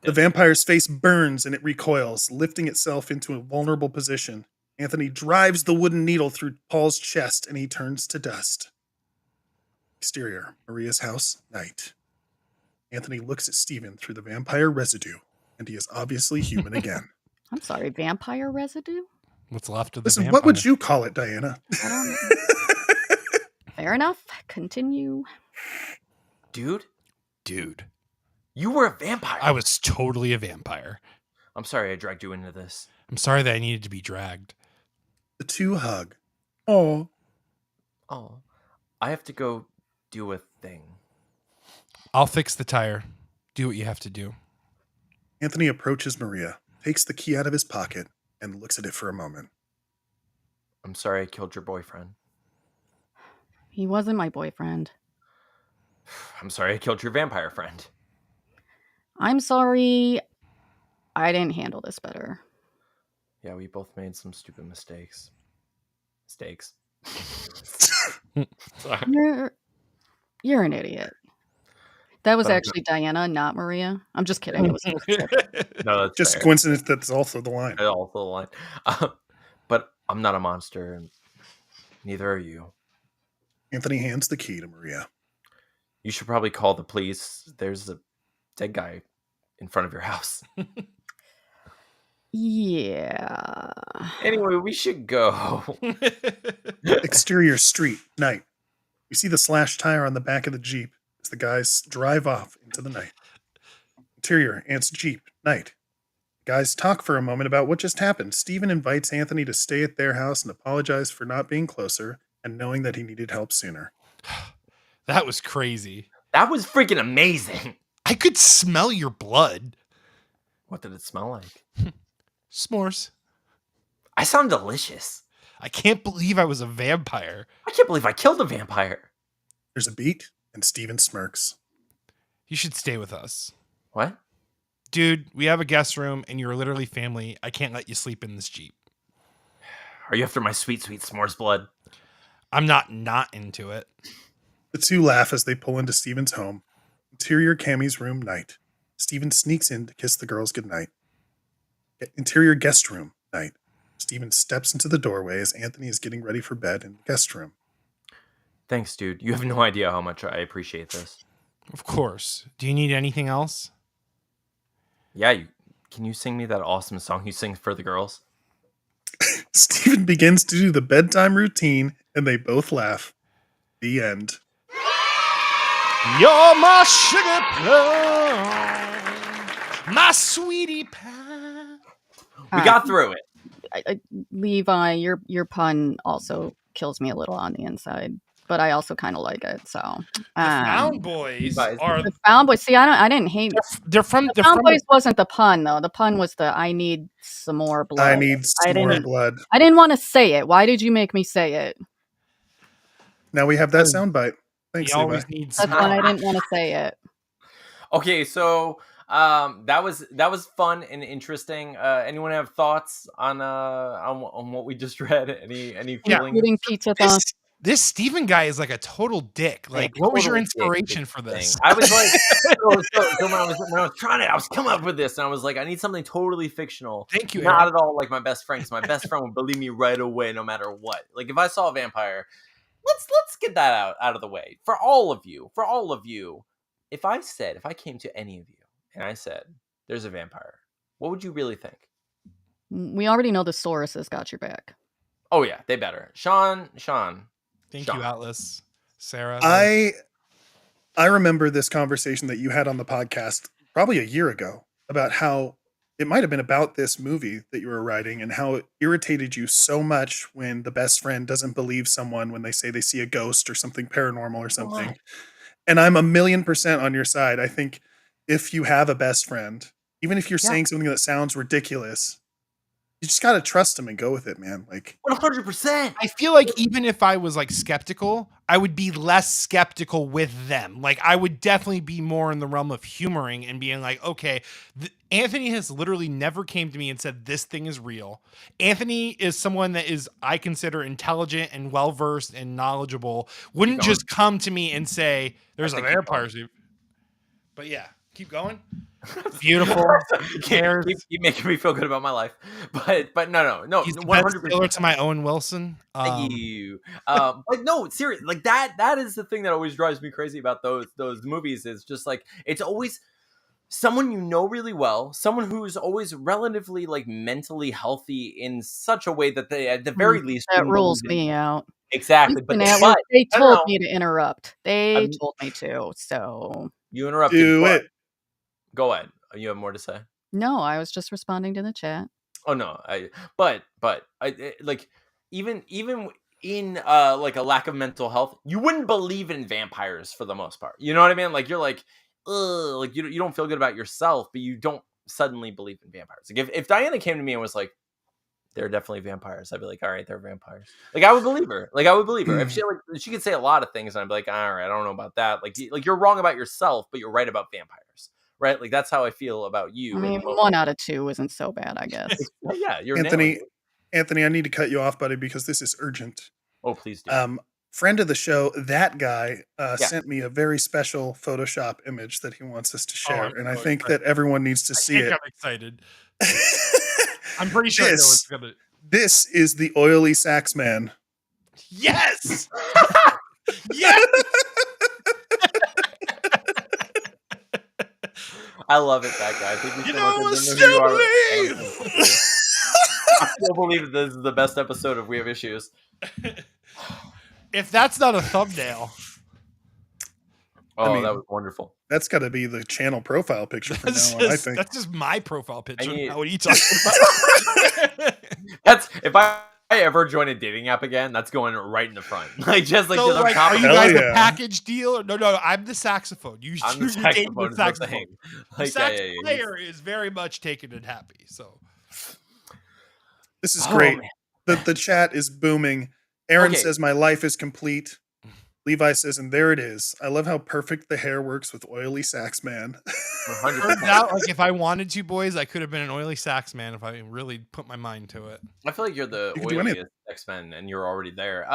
The vampire's face burns and it recoils, lifting itself into a vulnerable position. Anthony drives the wooden needle through Paul's chest and he turns to dust. Exterior, Maria's house, night. Anthony looks at Steven through the vampire residue, and he is obviously human again. I'm sorry, vampire residue? What's left of the Listen, vampire? what would you call it, Diana? I don't know. Fair enough. Continue. Dude, Dude, you were a vampire. I was totally a vampire. I'm sorry I dragged you into this. I'm sorry that I needed to be dragged. The two hug. Oh, Oh, I have to go do a thing. I'll fix the tire. Do what you have to do. Anthony approaches Maria, takes the key out of his pocket, and looks at it for a moment. I'm sorry I killed your boyfriend. He wasn't my boyfriend. I'm sorry I killed your vampire friend. I'm sorry I didn't handle this better. Yeah, we both made some stupid mistakes. Mistakes. Sorry. You're an idiot. That was But I'm actually Diana, not Maria. I'm just kidding. It was No, that's Just fair. coincidence that's also the line. I also the line. But I'm not a monster, and neither are you. Anthony hands the key to Maria. You should probably call the police. There's a dead guy in front of your house. Yeah. Anyway, we should go. Exterior street, night. We see the slashed tire on the back of the Jeep as the guys drive off into the night. Interior, Ant's Jeep, night. Guys talk for a moment about what just happened. Steven invites Anthony to stay at their house and apologize for not being closer and knowing that he needed help sooner. That was crazy. That was freaking amazing. I could smell your blood. What did it smell like? S'mores. I sound delicious. I can't believe I was a vampire. I can't believe I killed a vampire. There's a beat, and Steven smirks. You should stay with us. What? Dude, we have a guest room and you're literally family. I can't let you sleep in this Jeep. Are you after my sweet, sweet s'mores blood? I'm not into it. The two laugh as they pull into Steven's home. Interior Cammy's room, night. Steven sneaks in to kiss the girls goodnight. Interior guest room, night. Steven steps into the doorway as Anthony is getting ready for bed in the guest room. Thanks, dude. You have no idea how much I appreciate this. Of course. Do you need anything else? Yeah, can you sing me that awesome song you sing for the girls? Steven begins to do the bedtime routine, and they both laugh. The end. You're my sugar plum, my sweetie pie. We got through it. Levi, your pun also kills me a little on the inside, but I also kind of like it. So The Found Boys are the Found Boys. See, I didn't hate. they're from The Found Boys wasn't the pun though. The pun was the I need some more blood. I need some more blood. I didn't want to say it. Why did you make me say it? Now we have that soundbite. Thanks, He Levi. always needs That's why I didn't want to say it. Okay, so that was fun and interesting. Anyone have thoughts on what we just read? Any Yeah. feelings? Including pizza thoughts. this Steven guy is like a total dick. Like, what was your inspiration for this? I was like, so when I was trying it, I was coming up with this, and I was like, I need something totally fictional. Thank you, Not Aaron. at all like my best friend, because my best friend would believe me right away, no matter what. Like if I saw a vampire, let's get that out of the way for all of you. If I came to any of you and I said, "There's a vampire," what would you really think? We already know the Sauruses got your back. Oh yeah, they better. Sean. Thank Sean. you, Atlas. Sarah. I remember this conversation that you had on the podcast probably a year ago about how it might have been about this movie that you were writing and how it irritated you so much when the best friend doesn't believe someone when they say they see a ghost or something paranormal or something. What? And I'm 1,000,000% on your side. I think if you have a best friend, even if you're saying something that sounds ridiculous, you just got to trust them and go with it, man. Like 100%. I feel like even if I was like skeptical, I would be less skeptical with them. Like I would definitely be more in the realm of humoring and being like, okay, Anthony has literally never came to me and said this thing is real. Anthony is someone that is, I consider, intelligent and well-versed and knowledgeable. Wouldn't just come to me and say there's a vampire suit. But yeah, keep going. Beautiful. Keep making me feel good about my life, but no. He's the 100% to my Owen Wilson. Thank you. But no, seriously, like that is the thing that always drives me crazy about those movies. Is just like it's always someone you know really well, someone who's always relatively like mentally healthy in such a way that they, at the very least, that rules me out. Exactly, but they told me to interrupt. They told me to, so you interrupted. do it. Go ahead. You have more to say? No, I was just responding to the chat. Oh no, but like even in like a lack of mental health, you wouldn't believe in vampires for the most part. You know what I mean? Like you're like, ugh, like you don't feel good about yourself, but you don't suddenly believe in vampires. Like if Diana came to me and was like, "They're definitely vampires," I'd be like, "All right, they're vampires." Like I would believe her. If she could say a lot of things, and I'd be like, "All right, I don't know about that." Like you're wrong about yourself, but you're right about vampires. Right? Like that's how I feel about you. I mean, 1 out of 2 isn't so bad, I guess. Yeah, you're Anthony, I need to cut you off, buddy, because this is urgent. Oh, please do. Friend of the show, that guy sent me a very special Photoshop image that he wants us to share, and I think that everyone needs to see it. I'm excited. I'm pretty sure I know what's gonna. This is the oily sax man. Yes. Yes. I love it, that guy. Thank you so much. I still believe that this is the best episode of We Have Issues. If that's not a thumbnail. Oh, I mean, that was wonderful. That's got to be the channel profile picture from now on, I think. That's just my profile picture. What are you talking about? That's if I I ever join a dating app again, that's going right in the front. Like just like So, to the like, top are of you the- Hell guys yeah. a package deal? Or, no, I'm the saxophone. I'm the You're dating saxophone. the is what the saxophone. thing. The Like, sax yeah. player is very much taken and happy. So This is Oh, great. man. The chat is booming. Aaron Okay. says, "My life is complete." Levi says, "And there it is. I love how perfect the hair works with oily sax man." 100%. turns out, like, if I wanted to, boys, I could have been an oily sax man if I really put my mind to it. I feel like you're the You can do anything. oiliest X-Men and you're already there.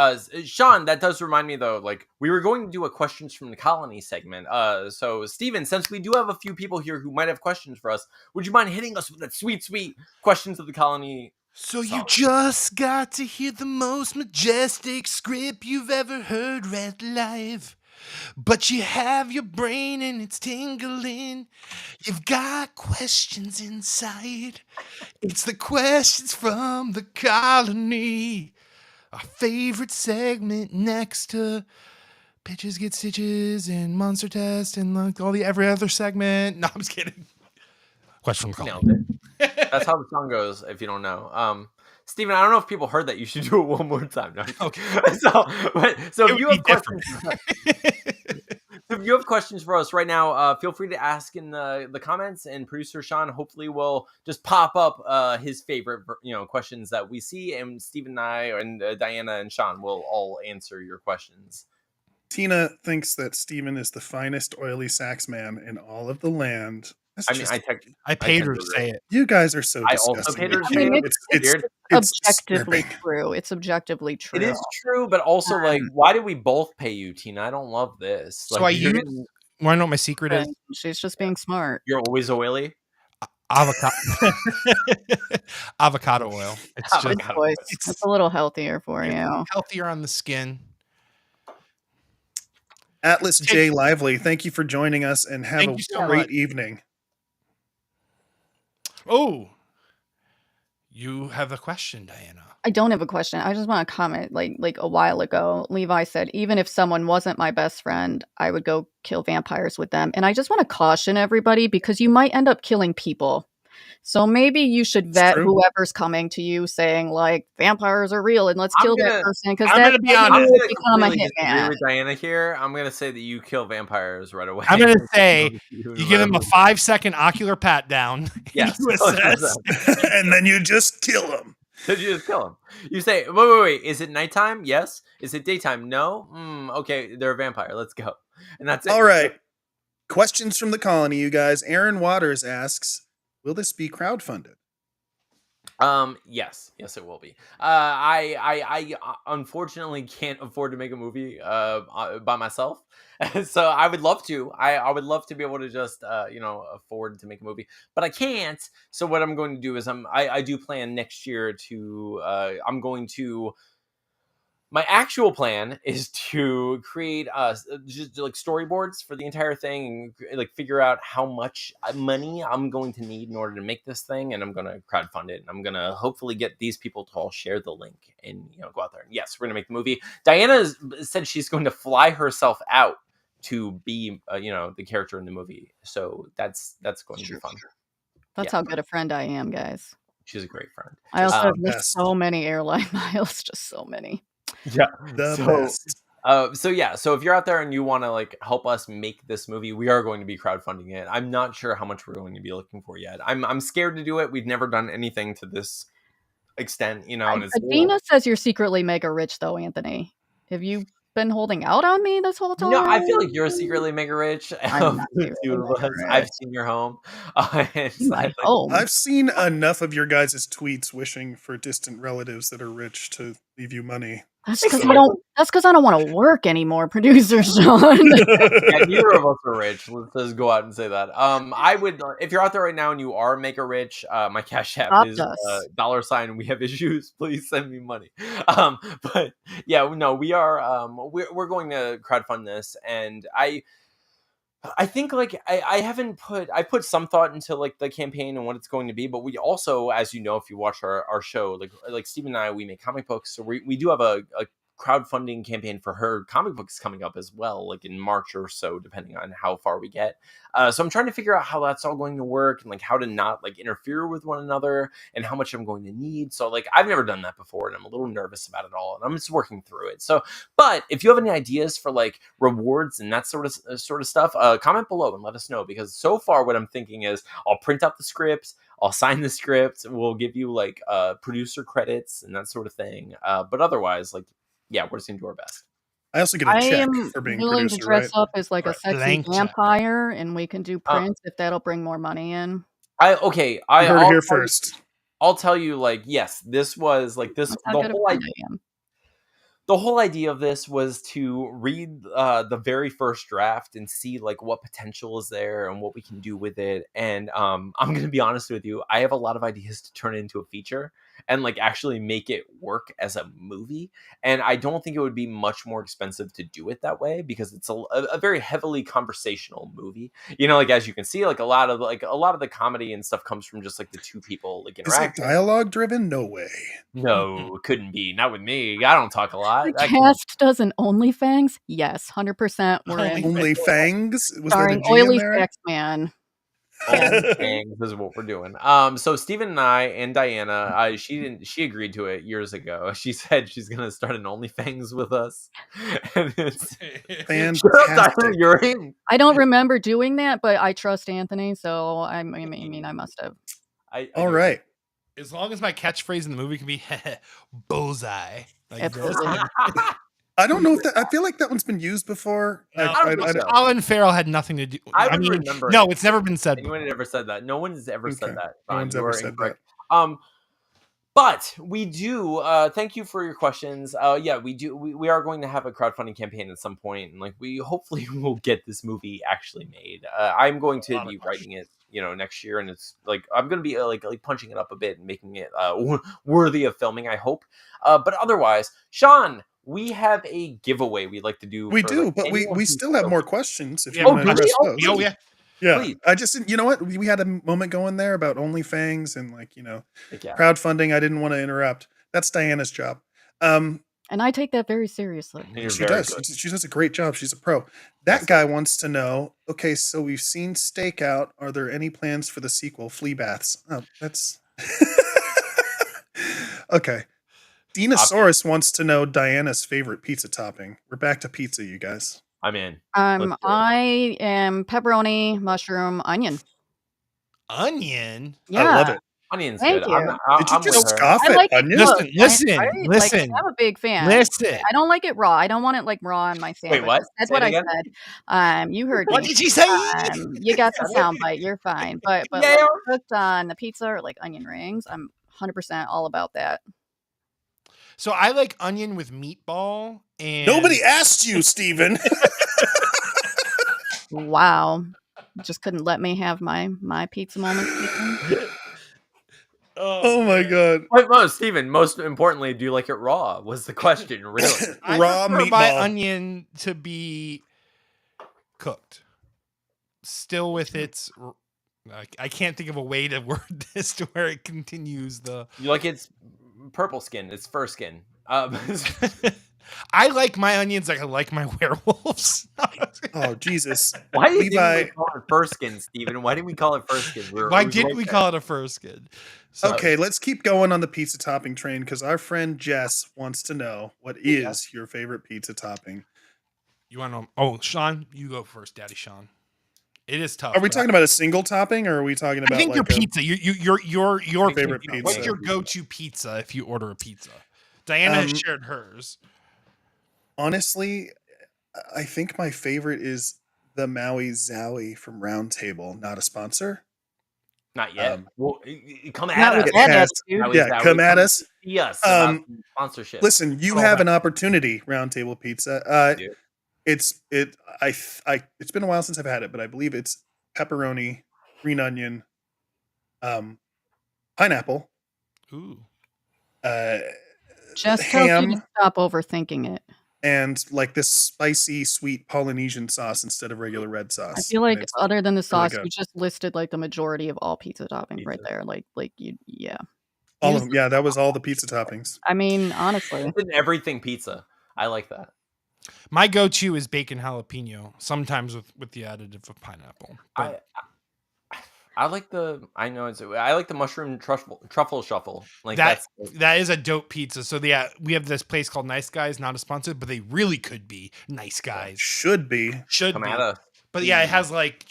Sean, that does remind me though, like we were going to do a questions from the colony segment. So Steven, since we do have a few people here who might have questions for us, would you mind hitting us with that sweet questions of the colony? So you Solid. just got to hear the most majestic script you've ever heard read live. But you have your brain and it's tingling. You've got questions inside. It's the questions from the colony. Our favorite segment next to Pitches Get Stitches and Monster Test and like all the every other segment. No, I'm just kidding. Question from the colony. Nailed it. That's how the song goes. If you don't know, Steven, I don't know if people heard that. You should do it one more time. No, Okay. so It if you would have be questions, if you have questions for us right now, feel free to ask in the comments, and producer Sean hopefully will just pop up his favorite questions that we see, and Steven and I and Diana and Sean will all answer your questions. Tina thinks that Steven is the finest oily sax man in all of the land. That's I mean, just, I paid her to tend to say it. you guys are so I also disgusting. paid her to I mean, say it. it's, It's weird. it's objectively disturbing. true. It's objectively true. It is true, but also like, why did we both pay you, Tina? I don't love this. So Like, I you're use- getting- Want to know what my secret is? She's just being smart. you're always oily. Avocado. Avocado oil. It's just Good choice. it's- It's a little healthier for you. healthier on the skin. Atlas J. Lively, thank you for joining us and have Thank a you so great much. evening. Oh, you have a question, Diana. I don't have a question. I just want to comment. Like a while ago, Levi said, even if someone wasn't my best friend, I would go kill vampires with them. And I just want to caution everybody because you might end up killing people. So maybe you should vet true. whoever's coming to you saying like vampires are real and let's I'm kill that gonna- person because I'm that's gonna be how honest. you I'm gonna become a completely disagree hitman. with Diana here. I'm gonna say that you kill vampires right away. I'm gonna say you give them a Right. 5-second ocular pat down. Yes. You assess. And then you just kill him. Did you just kill him? You say, wait. Is it nighttime? Yes. Is it daytime? No. Okay, they're a vampire. Let's go. And that's it. All right. Questions from the colony, you guys. Aaron Waters asks, will this be crowdfunded? Yes, it will be. I unfortunately can't afford to make a movie by myself, so I would love to. I would love to be able to just afford to make a movie, but I can't. So what I'm going to do is I do plan next year to I'm going to. My actual plan is to create just like storyboards for the entire thing and like figure out how much money I'm going to need in order to make this thing, and I'm going to crowdfund it, and I'm going to hopefully get these people to all share the link and go out there. And yes, we're going to make the movie. Diana said she's going to fly herself out to be the character in the movie, so that's going to be fun. That's Yeah. how good a friend I am, guys. She's a great friend. I also have best. missed so many airline miles, just so many. Yeah. The So- best. So if you're out there and you want to like help us make this movie, we are going to be crowdfunding it. I'm not sure how much we're going to be looking for yet. I'm scared to do it. We've never done anything to this extent, and it's Adina says you're secretly mega rich, though, Anthony. Have you been holding out on me this whole time? no, I feel like you're secretly mega rich. I'm of not the secretly two of mega us. rich. I've seen your home. It's My like- home. I've seen enough of your guys' tweets wishing for distant relatives that are rich to leave you money. That's because I don't. That's because I don't want to work anymore, producer Sean. Yeah, neither of us are rich. Let's just go out and say that. I would, if you're out there right now and you are mega rich, my cash app Adopt is us. $ we have issues. Please send me money. But yeah, no, we are. We're going to crowdfund this, and I think like I put some thought into like the campaign and what it's going to be, but we also, as you know, if you watch our show, like Steve and I, we make comic books, so we do have a crowdfunding campaign for her comic books coming up as well, like in March or so, depending on how far we get. So I'm trying to figure out how that's all going to work and like how to not like interfere with one another and how much I'm going to need. So like I've never done that before and I'm a little nervous about it all and I'm just working through it. So, but if you have any ideas for like rewards and that sort of stuff, comment below and let us know, because so far what I'm thinking is I'll print out the scripts, I'll sign the script, we'll give you like producer credits and that sort of thing. But otherwise, like, yeah, we're just gonna do our best. I also get a I check am for being willing to producer, dress right? up as like a sexy Blank check. vampire, and we can do Prince if that'll bring more money in. You heard it I'll here tell you- first. I'll tell you, like, yes, this was like this. That's how good a friend I am. The whole idea of this was to read the very first draft and see like what potential is there and what we can do with it. And I'm going to be honest with you, I have a lot of ideas to turn it into a feature and like actually make it work as a movie. And I don't think it would be much more expensive to do it that way because it's a very heavily conversational movie. You know, like as you can see, like a lot of the comedy and stuff comes from just like the two people like Is it interacting. dialogue driven? No way. No, it couldn't be. Not with me. I don't talk a lot. The I can- cast does an OnlyFans? Yes, 100% we're in. Only Fangs? Was Starring there a G in Oily there? Sex Man. This is what we're doing. So Steven and I and Diana, she agreed to it years ago. She said she's gonna start an OnlyFans with us. And it's Shut up, Diana, Fantastic. you're in. I don't remember doing that, but I trust Anthony, so I mean, I must have. All right. As long as my catchphrase in the movie can be bullseye. Like Absolutely. this. I don't know if that. I feel like that one's been used before. No, I don't think so. Colin Farrell had nothing to do. I would remember no, it. it's never been said. Anyone had ever said that? No one has ever said Okay. that. No Ron, one's you ever are said incorrect. But we do. Thank you for your questions. Yeah, we do. We are going to have a crowdfunding campaign at some point, and like we hopefully will get this movie actually made. I'm going to be writing it, you know, next year, and it's like I'm going to be like punching it up a bit and making it worthy of filming. I hope. But otherwise, Sean, we have a giveaway we'd like to do. We for, do, like, but anyone we who's still have so- more questions if you Yeah, want to do address we? those. Oh, yeah. Yeah, Please. I just, you know what? We had a moment going there about OnlyFans and like, you know, Like, yeah. crowdfunding. I didn't want to interrupt. That's Diana's job. And I take that very seriously. And you're She very does. good. She does a great job. She's a pro. That guy wants to know, okay, so we've seen Stakeout. Are there any plans for the sequel, Flea Baths? Oh, that's okay. Dinosaurus wants to know Diana's favorite pizza topping. We're back to pizza, you guys. I'm in. Let's do it. I am pepperoni, mushroom, onion. Onion. Yeah. I love it. Onions Thank good. you. Did you I'm just with her. scoff I at like it onion? cooked. Listen, Right? listen. Like, I'm a big fan. Listen. I don't like it raw. I don't want it like raw on my sandwich. what? That's Say what it I again? said. You heard What me. did she say? You got the soundbite. You're fine. But Yeah. like, cooked on the pizza or like onion rings, I'm 100% all about that. So I like onion with meatball and Nobody asked you, Steven. Wow. Just couldn't let me have my pizza moment. Oh my god. Wait, no, Steven, most importantly, do you like it raw? Was the question, really? I Raw prefer my meatball. onion to be cooked, still with its. I can't think of a way to word this to where it continues the. You like its purple skin, its fur skin. I like my onions like I like my werewolves. Oh Jesus. Why didn't Levi- we call it fur skin, Steven? Why didn't we call it fur skin? Why didn't we call it a fur skin? So, Okay, let's keep going on the pizza topping train because our friend Jess wants to know what is your favorite pizza topping. You want to know? Oh, Sean, you go first, Daddy Sean. It is tough. Are we but talking about a single topping or are we talking about I think like your a- pizza. Your Favorite What's pizza. your go-to pizza if you order a pizza? Diana has Um, shared hers. Honestly, I think my favorite is the Maui Zowie from Round Table, not a sponsor. Not yet. Um, Well, come at Not us. with It that has- attitude. How is Yeah, that? come We at us. See us about Um, some sponsorship. Listen, you Oh, have that- an opportunity, Round Table Pizza. Dude. It's been a while since I've had it, but I believe it's pepperoni, green onion, pineapple, Ooh. Just tells you ham, to stop overthinking it. and like this spicy, sweet Polynesian sauce instead of regular red sauce. I feel like And it's- other than the sauce, good. you just listed like the majority of all pizza toppings right Pizza. there. Like yeah. all use of them. Yeah, that was all the pizza toppings. I mean, honestly. It's an everything pizza. I like that. My go-to is bacon jalapeno, sometimes with the additive of pineapple. But I like the mushroom truffle shuffle. Like that that's that is a dope pizza. So yeah, we have this place called Nice Guys, not a sponsor, but they really could be Nice Guys. Should be. Should come be. at us. But yeah, it has like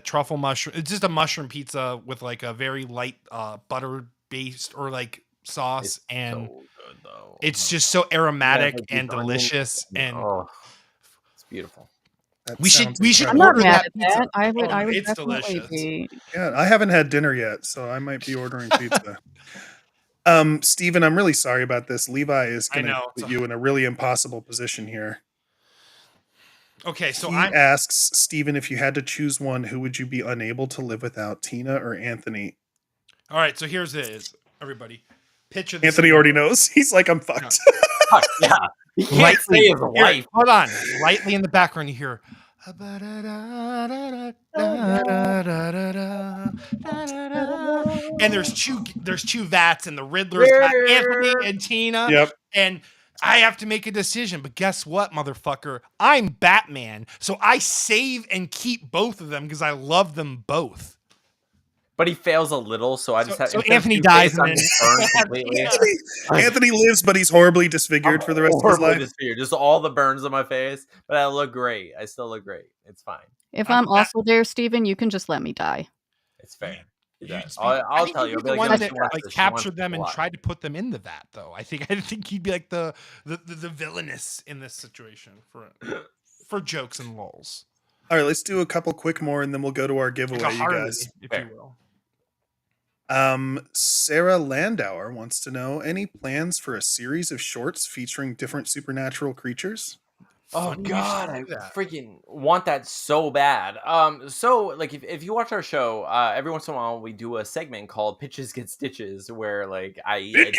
truffle mushroom. It's just a mushroom pizza with like a very light butter based or like sauce, It's and so good though. it's just so aromatic like, and these onions. delicious. And Oh, it's beautiful. That we should sounds I'm incredible. not order mad that at pizza. that. I would. Oh, I would it's definitely delicious. be. Yeah, I haven't had dinner yet, so I might be ordering pizza. Steven, I'm really sorry about this. Levi is I going to know, put you in a really impossible position here. Okay, so He asks, Steven, if you had to choose one, who would you be unable to live without, Tina or Anthony? all right. So here's it is, everybody. Picture this. Anthony already knows. He's like, I'm fucked. Fuck, yeah. He can't Lightly, say his here, wife. hold on. Lightly in the background, you hear. And there's two vats, and the Riddler's got Anthony and Tina. Yep. And I have to make a decision, but guess what, motherfucker? I'm Batman, so I save and keep both of them because I love them both. But he fails a little, so I just have. So instead of Anthony two dies faces, and I'm then- burned completely. Anthony lives, but he's horribly disfigured for the rest of his Horribly life. disfigured. Just all the burns on my face, but I look great. I still look great. It's fine. If I'm I'm also there, Steven, you can just let me die. It's fair. You Yeah. just be- I'll I think tell you'd you. be I'll the be one like, that she wants like this, she wants captured them this a and lot. tried to put them in the vat, though. I think he'd be like the villainous in this situation for jokes and lulls, All right, let's do a couple quick more, and then we'll go to our giveaway, like a you Harley, guys. if Fair. you will. Sarah Landauer wants to know, any plans for a series of shorts featuring different supernatural creatures? Oh Funny you God, should I do that. freaking want that so bad. So like if you watch our show, every once in a while we do a segment called Pitches Get Stitches, where like I pitch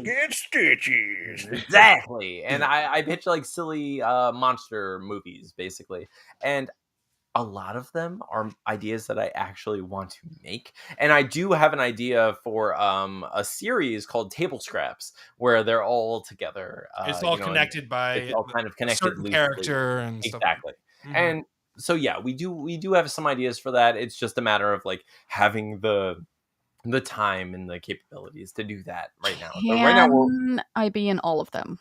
Get stitches. exactly, and I pitch like silly monster movies basically, and a lot of them are ideas that I actually want to make. And I do have an idea for a series called Table Scraps, where they're all together. It's all and connected by it's all kind of a connected certain loosely. character and stuff. Exactly. Mhm. And so yeah, we do have some ideas for that. It's just a matter of like having the time and the capabilities to do that right now. So right now we're Can I be in all of them?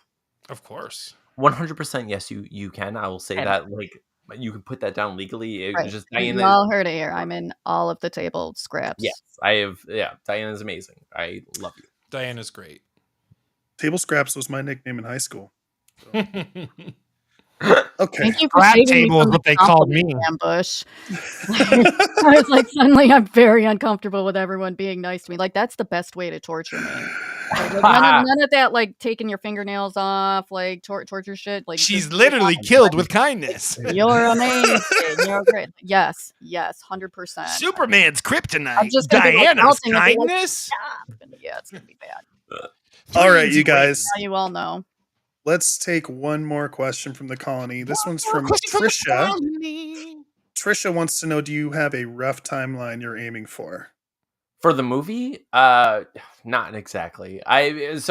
Of course. 100% yes, you can. I will say Okay. that like you can put that down legally. It's Right. just You Diana. all heard it here. I'm in all of the table scraps. Yes, I have. Yeah, Diana's amazing. I love you. Diana's great. Table Scraps was my nickname in high school. That's Okay. Thank you for Scrap saving me table is from what the they called me. compliment ambush. I was like, suddenly I'm very uncomfortable with everyone being nice to me. Like, that's the best way to torture me. Like, none of that, like, taking your fingernails off, like, torture shit. Like, She's just- literally killed with kindness. You're amazing. You're great. Yes, 100%. Superman's kryptonite. I'm just gonna be, like, Diana's melting and be like, kindness. Stop. Yeah, it's gonna be bad. All right, you Freeze, guys. Now you all know. Let's take one more question from the colony. This one's from Question from the Trisha. colony. Trisha wants to know, do you have a rough timeline you're aiming for? For the movie, not exactly. I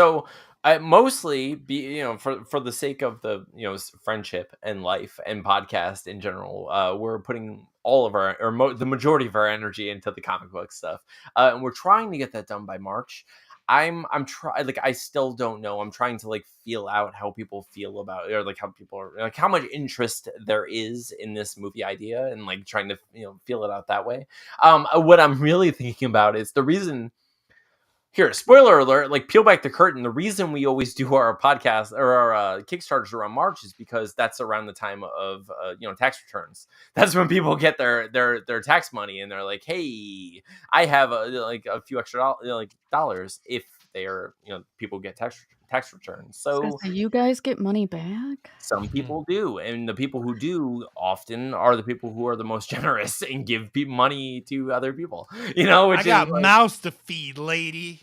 mostly be for the sake of the friendship and life and podcast in general. We're putting all of our the majority of our energy into the comic book stuff, and we're trying to get that done by March. I'm trying, like, I still don't know. I'm trying to like feel out how people feel about it, or like how people are, like how much interest there is in this movie idea, and like trying to feel it out that way. What I'm really thinking about is the reason. Here, spoiler alert, like peel back the curtain. The reason we always do our podcast or our Kickstarters around March is because that's around the time of tax returns. That's when people get their tax money and they're like, hey, I have a few extra dollars if they are people get tax returns. So you guys get money back? some people do, and the people who do often are the people who are the most generous and give money to other people. Which I got is like, mouths to feed, lady.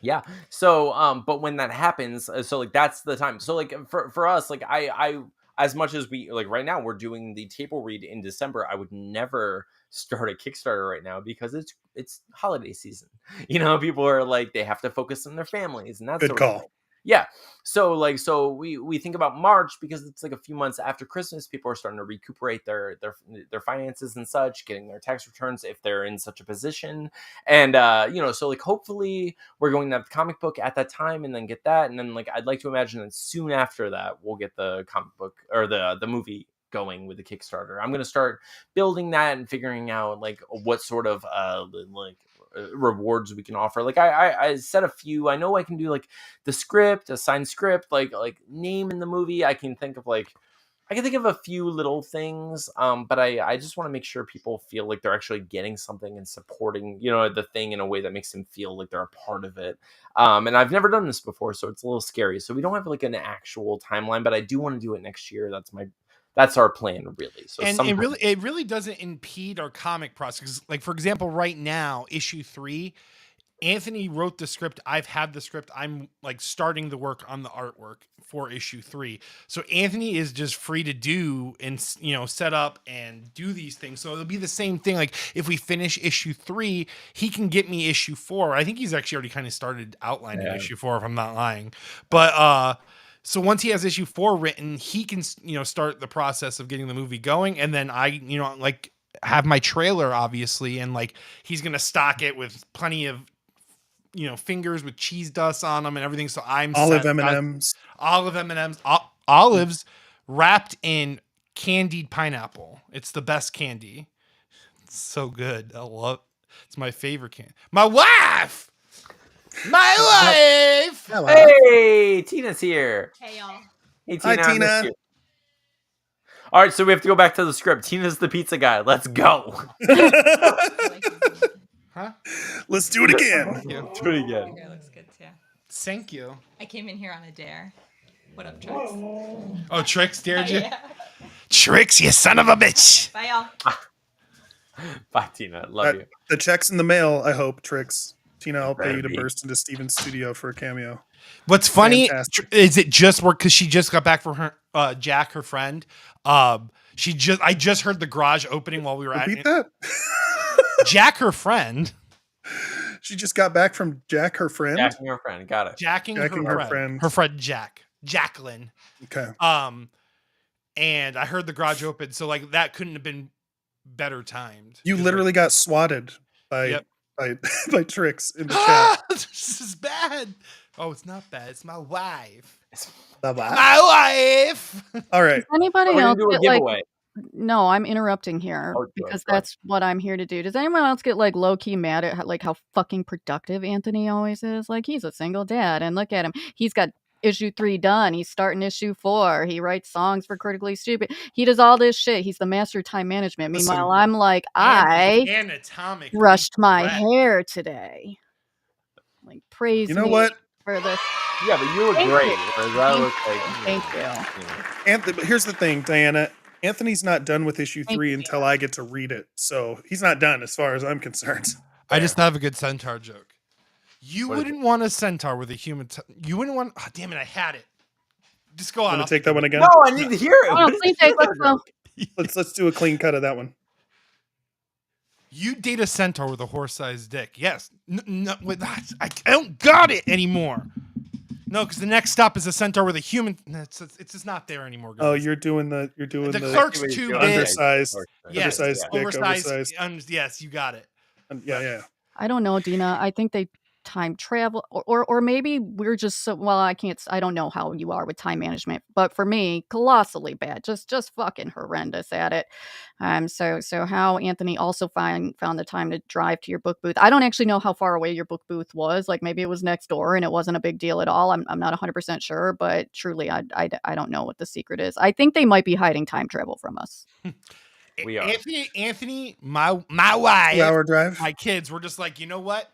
yeah. So, but when that happens, so like that's the time. So like for us, like I as much as we like right now we're doing the table read in December, I would never start a Kickstarter right now because it's holiday season. People are like they have to focus on their families and that's Good call. Yeah. So we think about March because it's like a few months after Christmas. People are starting to recuperate their finances and such, getting their tax returns if they're in such a position. And so like hopefully we're going to have the comic book at that time and then get that. And then like I'd like to imagine that soon after that we'll get the comic book or the movie going with the Kickstarter. I'm gonna start building that and figuring out like what sort of rewards we can offer. Like I set a few. I know I can do like the script, a signed script, like name in the movie. I can think of a few little things. But I just want to make sure people feel like they're actually getting something and supporting, the thing in a way that makes them feel like they're a part of it. And I've never done this before, so it's a little scary. So we don't have like an actual timeline, but I do want to do it next year. That's our plan, really. So and it really doesn't impede our comic process. Like, for example, right now, issue 3, Anthony wrote the script. I've had the script. I'm like starting the work on the artwork for issue 3. So Anthony is just free to do and set up and do these things. So it'll be the same thing. Like if we finish issue 3, he can get me issue 4. I think he's actually already kind of started outlining issue 4, if I'm not lying. But so once he has issue 4 written, he can, start the process of getting the movie going. And then I, like have my trailer, obviously. And like, he's going to stock it with plenty of, fingers with cheese dust on them and everything. So I'm olive M&Ms, olives wrapped in candied pineapple. It's the best candy. It's so good. It's my favorite candy. My wife. Hello. Hey, Tina's here. Hey, y'all. Hey, Tina. Hi, Tina. All right, so we have to go back to the script. Tina's the pizza guy. Let's go. Huh? Let's do it again. Yeah. Do it again. Your hair looks good too. Thank you. I came in here on a dare. What up, Trix? Oh, Trix dared you? Yeah. Trix, you son of a bitch. Bye, y'all. Bye, Tina. Love you. The check's in the mail, I hope, Trix. Tina, I'll pay you to That'd be- burst into Steven's studio for a cameo. What's funny Fantastic. is it just worked because she just got back from her Jack, her friend. I just heard the garage opening while we were Repeat at that? Jack, her friend. She just got back from Jack, her friend. Jacking your friend. Got it. Jacking Jacking her her friend. friend. Her friend Jacqueline. Okay. And I heard the garage open, so like that couldn't have been better timed. You literally got swatted by Yep. by Trix in the chat. This is bad. Oh, it's not bad. It's my wife. Bye-bye. My wife. All right. Does anybody We're else gonna do a get like? giveaway. No, I'm interrupting here Oh, do it, because go ahead. that's what I'm here to do. Does anyone else get like low key mad at how fucking productive Anthony always is? Like he's a single dad, and look at him. He's got issue 3 done. He's starting issue 4. He writes songs for Critically Stupid. He does all this shit. He's the master of time management. Listen, Meanwhile, I'm like, I Anatomic. brushed my correct. hair today. Like praise You know me what? for this. Yeah, but you look Thank great. you. Whereas I look like. Thank you. Anthony, but here's the thing, Diana. Anthony's not done with issue Thank 3 you. until I get to read it. So he's not done as far as I'm concerned. I just have a good centaur joke. You What is wouldn't want a centaur with a human. You wouldn't want. Oh, damn it! I had it. Just go on. Want I'll to take that one again? No, I need to hear it. Oh, What is please the take, let's go. Let's do a clean cut of that one. You date a centaur with a horse-sized dick. Yes. No, I don't got it anymore. No, because the next stop is a centaur with a human. It's just not there anymore. Guys. Oh, you're doing the the clerk's Wait, too you're big. undersized. Yes, Oversized dick, oversized. oversized. Yes, you got it. Yeah. I don't know, Dina. I think they time travel, or maybe we're just so well. I don't know how you are with time management, but for me, colossally bad. Just fucking horrendous at it. So how Anthony also found the time to drive to your book booth. I don't actually know how far away your book booth was. Like maybe it was next door and it wasn't a big deal at all. I'm not 100% sure, but truly, I don't know what the secret is. I think they might be hiding time travel from us. We are. Anthony, my wife, 2-hour drive. my kids. We're just like, you know what?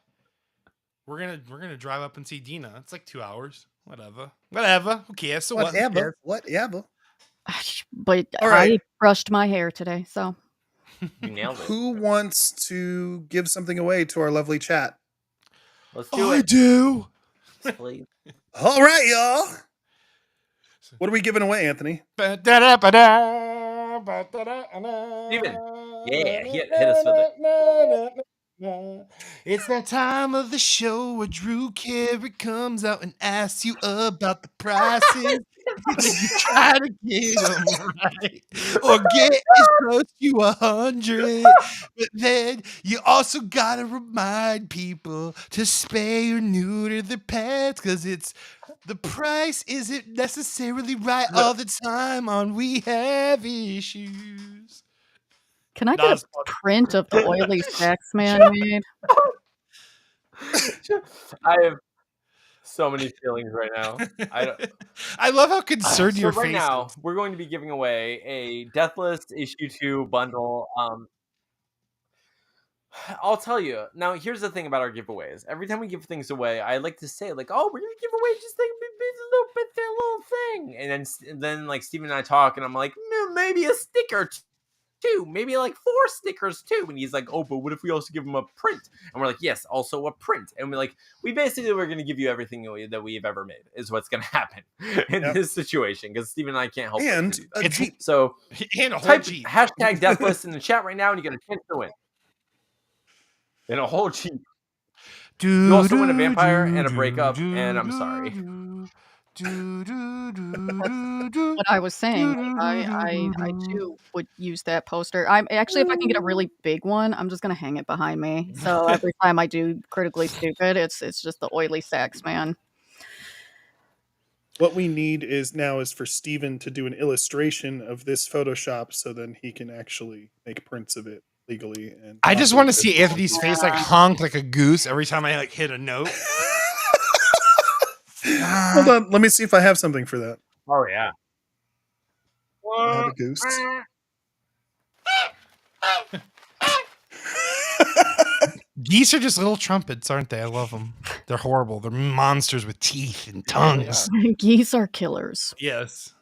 We're gonna drive up and see Dina. It's like 2 hours. Whatever. Who cares? So what? Who cares? Whatever. But All right. I brushed my hair today, so You nailed it. Who wants to give something away to our lovely chat? Let's do I it. do. Please. All right, y'all. What are we giving away, Anthony? Steven. Yeah, hit us with it. It's that time of the show where Drew Carey comes out and asks you about the prices. And then you try to get them right or get as close to 100. But then you also gotta remind people to spay or neuter their pets because it's the price isn't necessarily right all the time on We Have Issues. Can I Not get as a funny. print of the oily sax man made? I have so many feelings right now. I don't. I love how concerned So your right face now, is. we're going to be giving away a Deathless issue 2 bundle. I'll tell you. Now, here's the thing about our giveaways. Every time we give things away, I like to say, like, oh, we're going to give away just like a little thing. And then like, Steven and I talk, and I'm like, maybe a sticker too. Maybe like 4 stickers too. And he's like, oh, but what if we also give him a print? And we're like, yes, also a print. And we basically we're going to give you everything that we've ever made is what's going to happen in this situation because Steven and I can't help And but do that. a Jeep. So And a whole type Jeep. hashtag Deathless in the chat right now, and you get a chance to win. And a whole Jeep. You also win a vampire and a breakup, and I'm sorry. What I was saying, I too would use that poster. I'm actually, if I can get a really big one, I'm just gonna hang it behind me. So every time I do critically stupid, it's just the oily sax man. What we need is for Steven to do an illustration of this Photoshop so then he can actually make prints of it legally. And I just want to see if Anthony's face like honk like a goose every time I like hit a note. Hold on, let me see if I have something for that. Oh yeah. I have a goose. Geese are just little trumpets, aren't they? I love them. They're horrible. They're monsters with teeth and tongues. Geese are killers. Yes.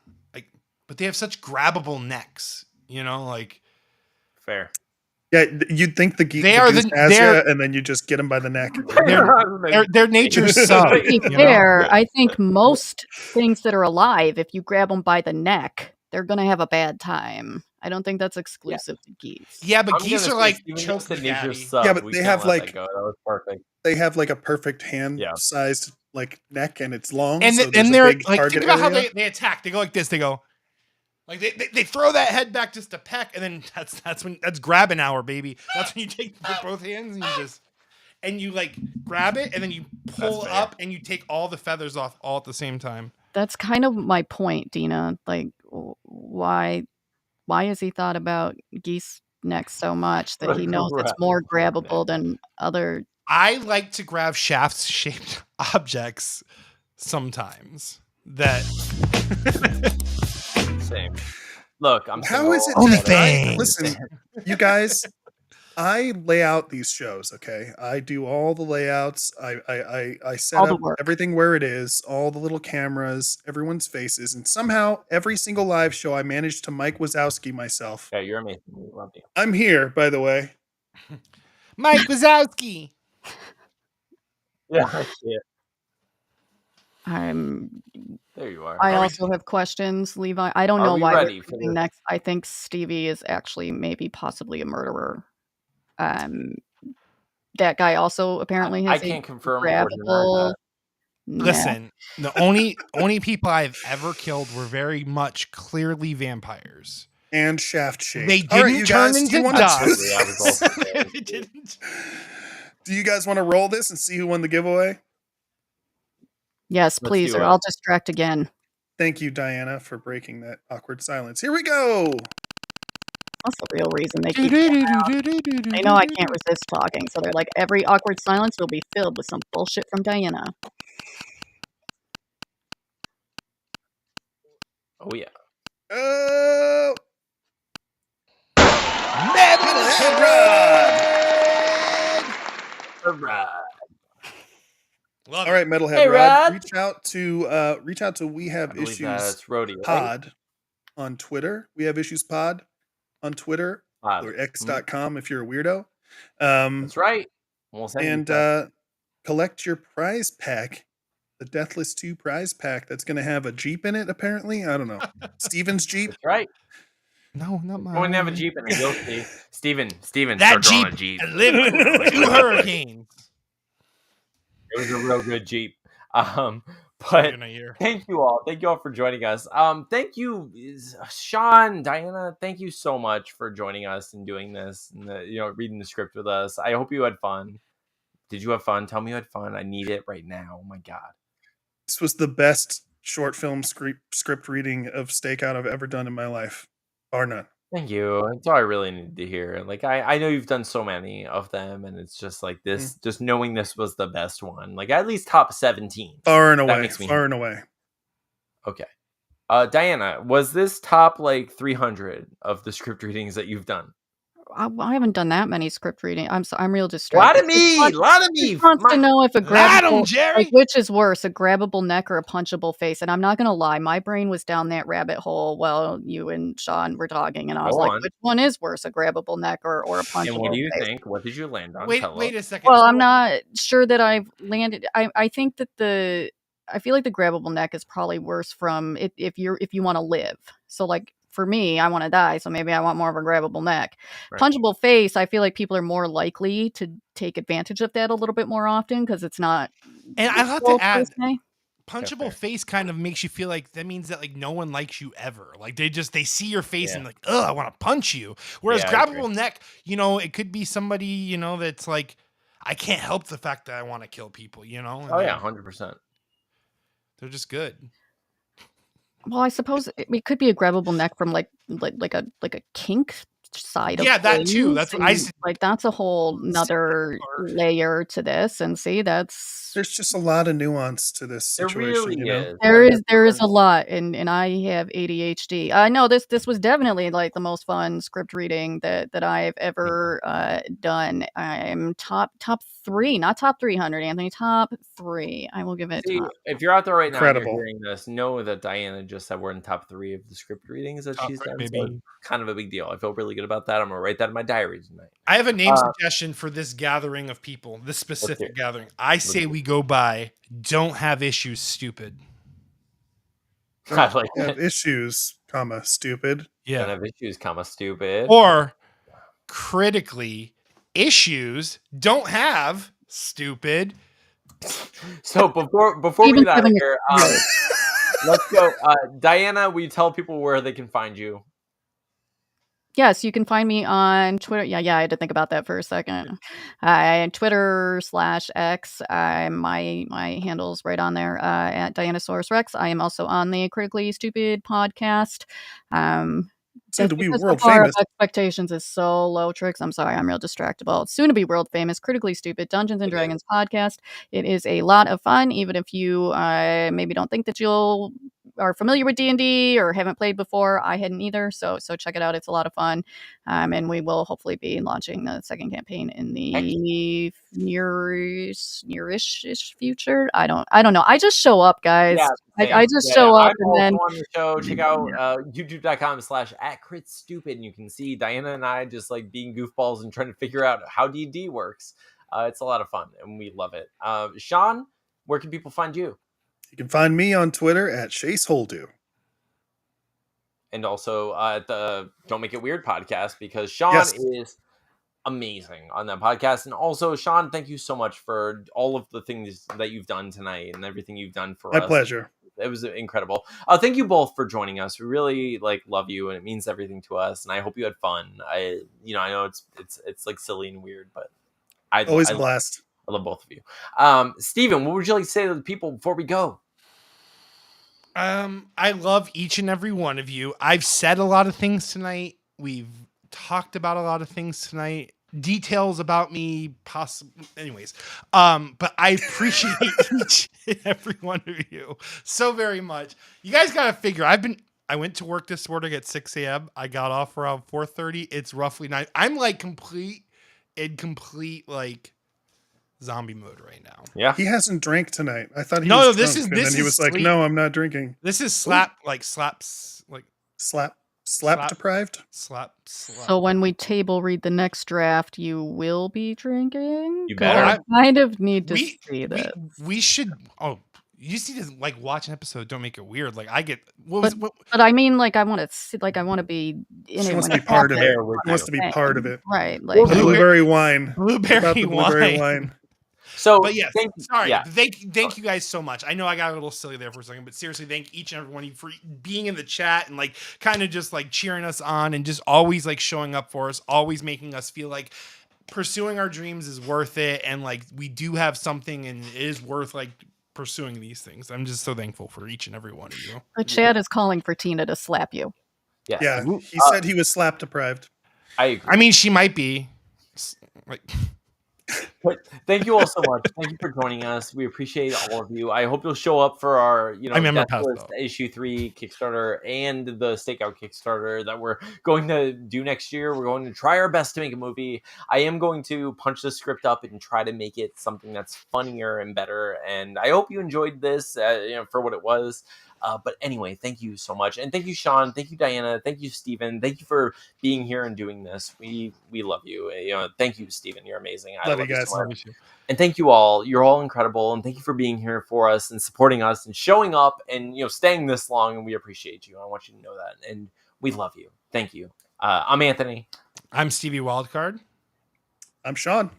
But they have such grabbable necks, you know, like Fair. Yeah, you'd think the geese They are goose the- has they're- you, and then you just get them by the neck. they're nature's sub. To be you know? fair, I think most things that are alive, if you grab them by the neck, they're gonna have a bad time. I don't think that's exclusive to geese. Yeah, but I'm geese gonna are say like Steven choke just said the nature's daddy. sub. Yeah, but We they can't have, let like- that go. That was perfect. They have like a perfect hand Yeah. sized like neck, and it's long. And, so there's and a they're big like, target think about how area. they attack. They go like this. They go like they throw that head back just to peck, and then that's grab an hour, baby. That's when you take both hands and you like grab it, and then you pull fair. up and you take all the feathers off all at the same time. That's kind of my point, Dina. Like, why has he thought about geese necks so much that he knows it's more grabbable than other? I like to grab shaft-shaped objects sometimes. That Same. Look, I'm How is it? single. OnlyFans. Listen, you guys, I lay out these shows. Okay, I do all the layouts. I set All the up work. everything where it is, all the little cameras, everyone's faces, and somehow every single live show I managed to Mike Wazowski myself. Yeah, you're amazing. We love you. I'm here, by the way. Mike Wazowski. Yeah, I see it. There you are. I Are we- also have questions, Levi. I don't Are know we why we're ready for picking this? next. I think Stevie is actually maybe possibly a murderer. That guy also apparently I has can't a confirm or deny grabbable that. neck. Listen, the only people I've ever killed were very much clearly vampires. And shaft shape. They All right, didn't you turn guys, do into you wanna- dust. Absolutely, I was also saying. They didn't. Do you guys want to roll this and see who won the giveaway? Yes, Let's please, do or it. I'll distract again. Thank you, Diana, for breaking that awkward silence. Here we go. That's the real reason they keep. They know I can't resist talking, so they're like, every awkward silence will be filled with some bullshit from Diana. Oh yeah. Oh, Metalhead All right. Love all right, Metalhead Hey, Rod. Rod. Reach out to We I Have believe Issues that's Rhodey. Right? Pod on Twitter. We Have Issues Pod on Twitter Pod. or x.com if you're a weirdo. That's right. We'll send you And stuff. collect your prize pack, the Deathless 2 prize pack that's going to have a Jeep in it, apparently. I don't know. Steven's Jeep. That's right. No, not mine. Going to have a Jeep and you'll see. Steven, That start drawing Jeep, a Jeep. lived 2 hurricanes. It was a real good Jeep. But In a year. thank you all. Thank you all for joining us. Thank you, Sean, Diana. Thank you so much for joining us and doing this and reading the script with us. I hope you had fun. Did you have fun? Tell me you had fun. I need it right now. Oh my God. This was the best short film script reading of Stakeout I've ever done in my life, bar none. Thank you. That's all I really needed to hear. Like I know you've done so many of them, and it's just like this. Just knowing this was the best one, like at least top 17. Far and That away. makes me Far and away. Okay. Diana, was this top like 300 of the script readings that you've done? I haven't done that many script reading. I'm real distracted. Lot of me. He wants to know if a Lat 'em, grabbable, Jerry! like, which is worse, a grabbable neck or a punchable face. And I'm not gonna lie, my brain was down that rabbit hole while you and Sean were talking, and I was Go like, on. which one is worse, a grabbable neck or a punchable And what do you face? think? What did you land on? Wait Tell a us. second. Well, So- I'm not sure that I've landed. I think that I feel like the grabbable neck is probably worse from if you want to live. So like for me, I want to die, so maybe I want more of a grabbable neck. Right. Punchable face, I feel like people are more likely to take advantage of that a little bit more often because it's not. And I have lethal to add, per se. punchable fair. face kind of makes you feel like that means that like no one likes you ever. Like they see your face Yeah. and like, ugh, I want to punch you. Whereas Yeah, I agree. grabbable neck, it could be somebody, that's like, I can't help the fact that I want to kill people, and Oh yeah, 100%. they're just good. Well, I suppose it could be a grabbable neck from like a kink side of Yeah, that too. things, That's what and, I s- like that's a whole nother part. layer to this. And see, that's There's just a lot of nuance to this There situation. really you know? is. there is a lot, and I have ADHD. I know this was definitely like the most fun script reading that I've ever done. I'm top 3, not top 300, Anthony. Top 3. I will give it. See, Top. if you're out there right now and Incredible. you're hearing this, know that Diana just said we're in top 3 of the script readings that Top she's 3, done. baby. So it's kind of a big deal. I feel really good about that. I'm gonna write that in my diary tonight. I have a name suggestion for this gathering of people, this hear specific it. gathering. I say we go by don't have issues, stupid. I like Have that. issues, stupid. Don't Yeah. have issues, stupid. Or critically, issues don't have stupid. So before we Even get out of Kevin- here, let's go. Diana, will you tell people where they can find you? Yes, you can find me on Twitter. Yeah, I had to think about that for a second. Twitter/X. My handle's right on there at Dianasaurus Rex. I am also on the Critically Stupid podcast. Soon to be because world the bar of famous. expectations is so low, Tricks. I'm sorry, I'm real distractible. Soon to be world famous, Critically Stupid Dungeons and Dragons podcast. It is a lot of fun, even if you maybe don't think that you'll are familiar with D&D or haven't played before. I hadn't either, so check it out. It's a lot of fun, and we will hopefully be launching the second campaign in the nearish future. I don't know. I just show up, guys. Yeah, I just show up, I'm and then also on the show. Check out youtube.com/@critstupid, and you can see Diana and I just like being goofballs and trying to figure out how D&D works. It's a lot of fun, and we love it. Sean, where can people find you? You can find me on Twitter at Chase Holdu. And also at the Don't Make It Weird podcast, because Sean Yes. is amazing on that podcast. And also, Sean, thank you so much for all of the things that you've done tonight and everything you've done for us. My pleasure. It was incredible. Thank you both for joining us. We really love you, and it means everything to us. And I hope you had fun. I know it's like silly and weird, but Always a blast. I love both of you. Steven, what would you like to say to the people before we go? I love each and every one of you. I've said a lot of things tonight. We've talked about a lot of things tonight. Details about me, possible. Anyways, but I appreciate each and every one of you so very much. You guys gotta figure. I went to work this morning at 6 a.m. I got off around 4:30. It's roughly 9. I'm like complete like zombie mode right now. Yeah. He hasn't drank tonight. I thought he No, was this drunk, is- and this then he is was like, sleep. "No, I'm not drinking." This is slaps like Slap Slap. deprived. slap. so when we table read the next draft, you will be drinking. You 'Cause better. I kind of need to We- see this. We should. Oh, You just need to like watch an episode. Don't make it weird. Like I get what? But I mean, like I want to be in She it wants when to be it part of it. There with She wants to be part of it. right? Like Well, Blueberry wine. About Blueberry the blueberry wine. wine. So But yes, thank, sorry. yeah. Thank you guys so much. I know I got a little silly there for a second, but seriously, thank each and every one of you for being in the chat and like kind of just like cheering us on and just always like showing up for us, always making us feel like pursuing our dreams is worth it, and like we do have something and it is worth like pursuing these things. I'm just so thankful for each and every one of you. the chat is calling for Tina to slap you. Yes. Yeah, he said he was slap deprived. I agree. I mean, she might be. Like, But thank you all so much. Thank you for joining us. We appreciate all of you. I hope you'll show up for our, I remember Death List Pasto. issue 3 Kickstarter and the Stakeout Kickstarter that we're going to do next year. We're going to try our best to make a movie. I am going to punch the script up and try to make it something that's funnier and better. And I hope you enjoyed this, for what it was. But anyway, thank you so much. And thank you, Sean. Thank you, Diana. Thank you, Stephen. Thank you for being here and doing this. We love you. Thank you, Stephen. You're amazing. I Love love you guys. so much. And thank you all. You're all incredible. And thank you for being here for us and supporting us and showing up and staying this long. And we appreciate you. I want you to know that. And we love you. Thank you. I'm Anthony. I'm Stevie Wildcard. I'm Sean.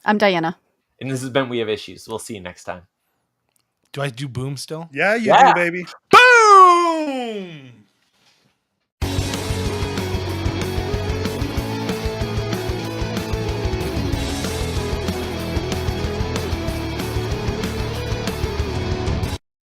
I'm Diana. And this has been We Have Issues. We'll see you next time. Do I do boom still? Yeah, you Yeah. do, baby. Boom!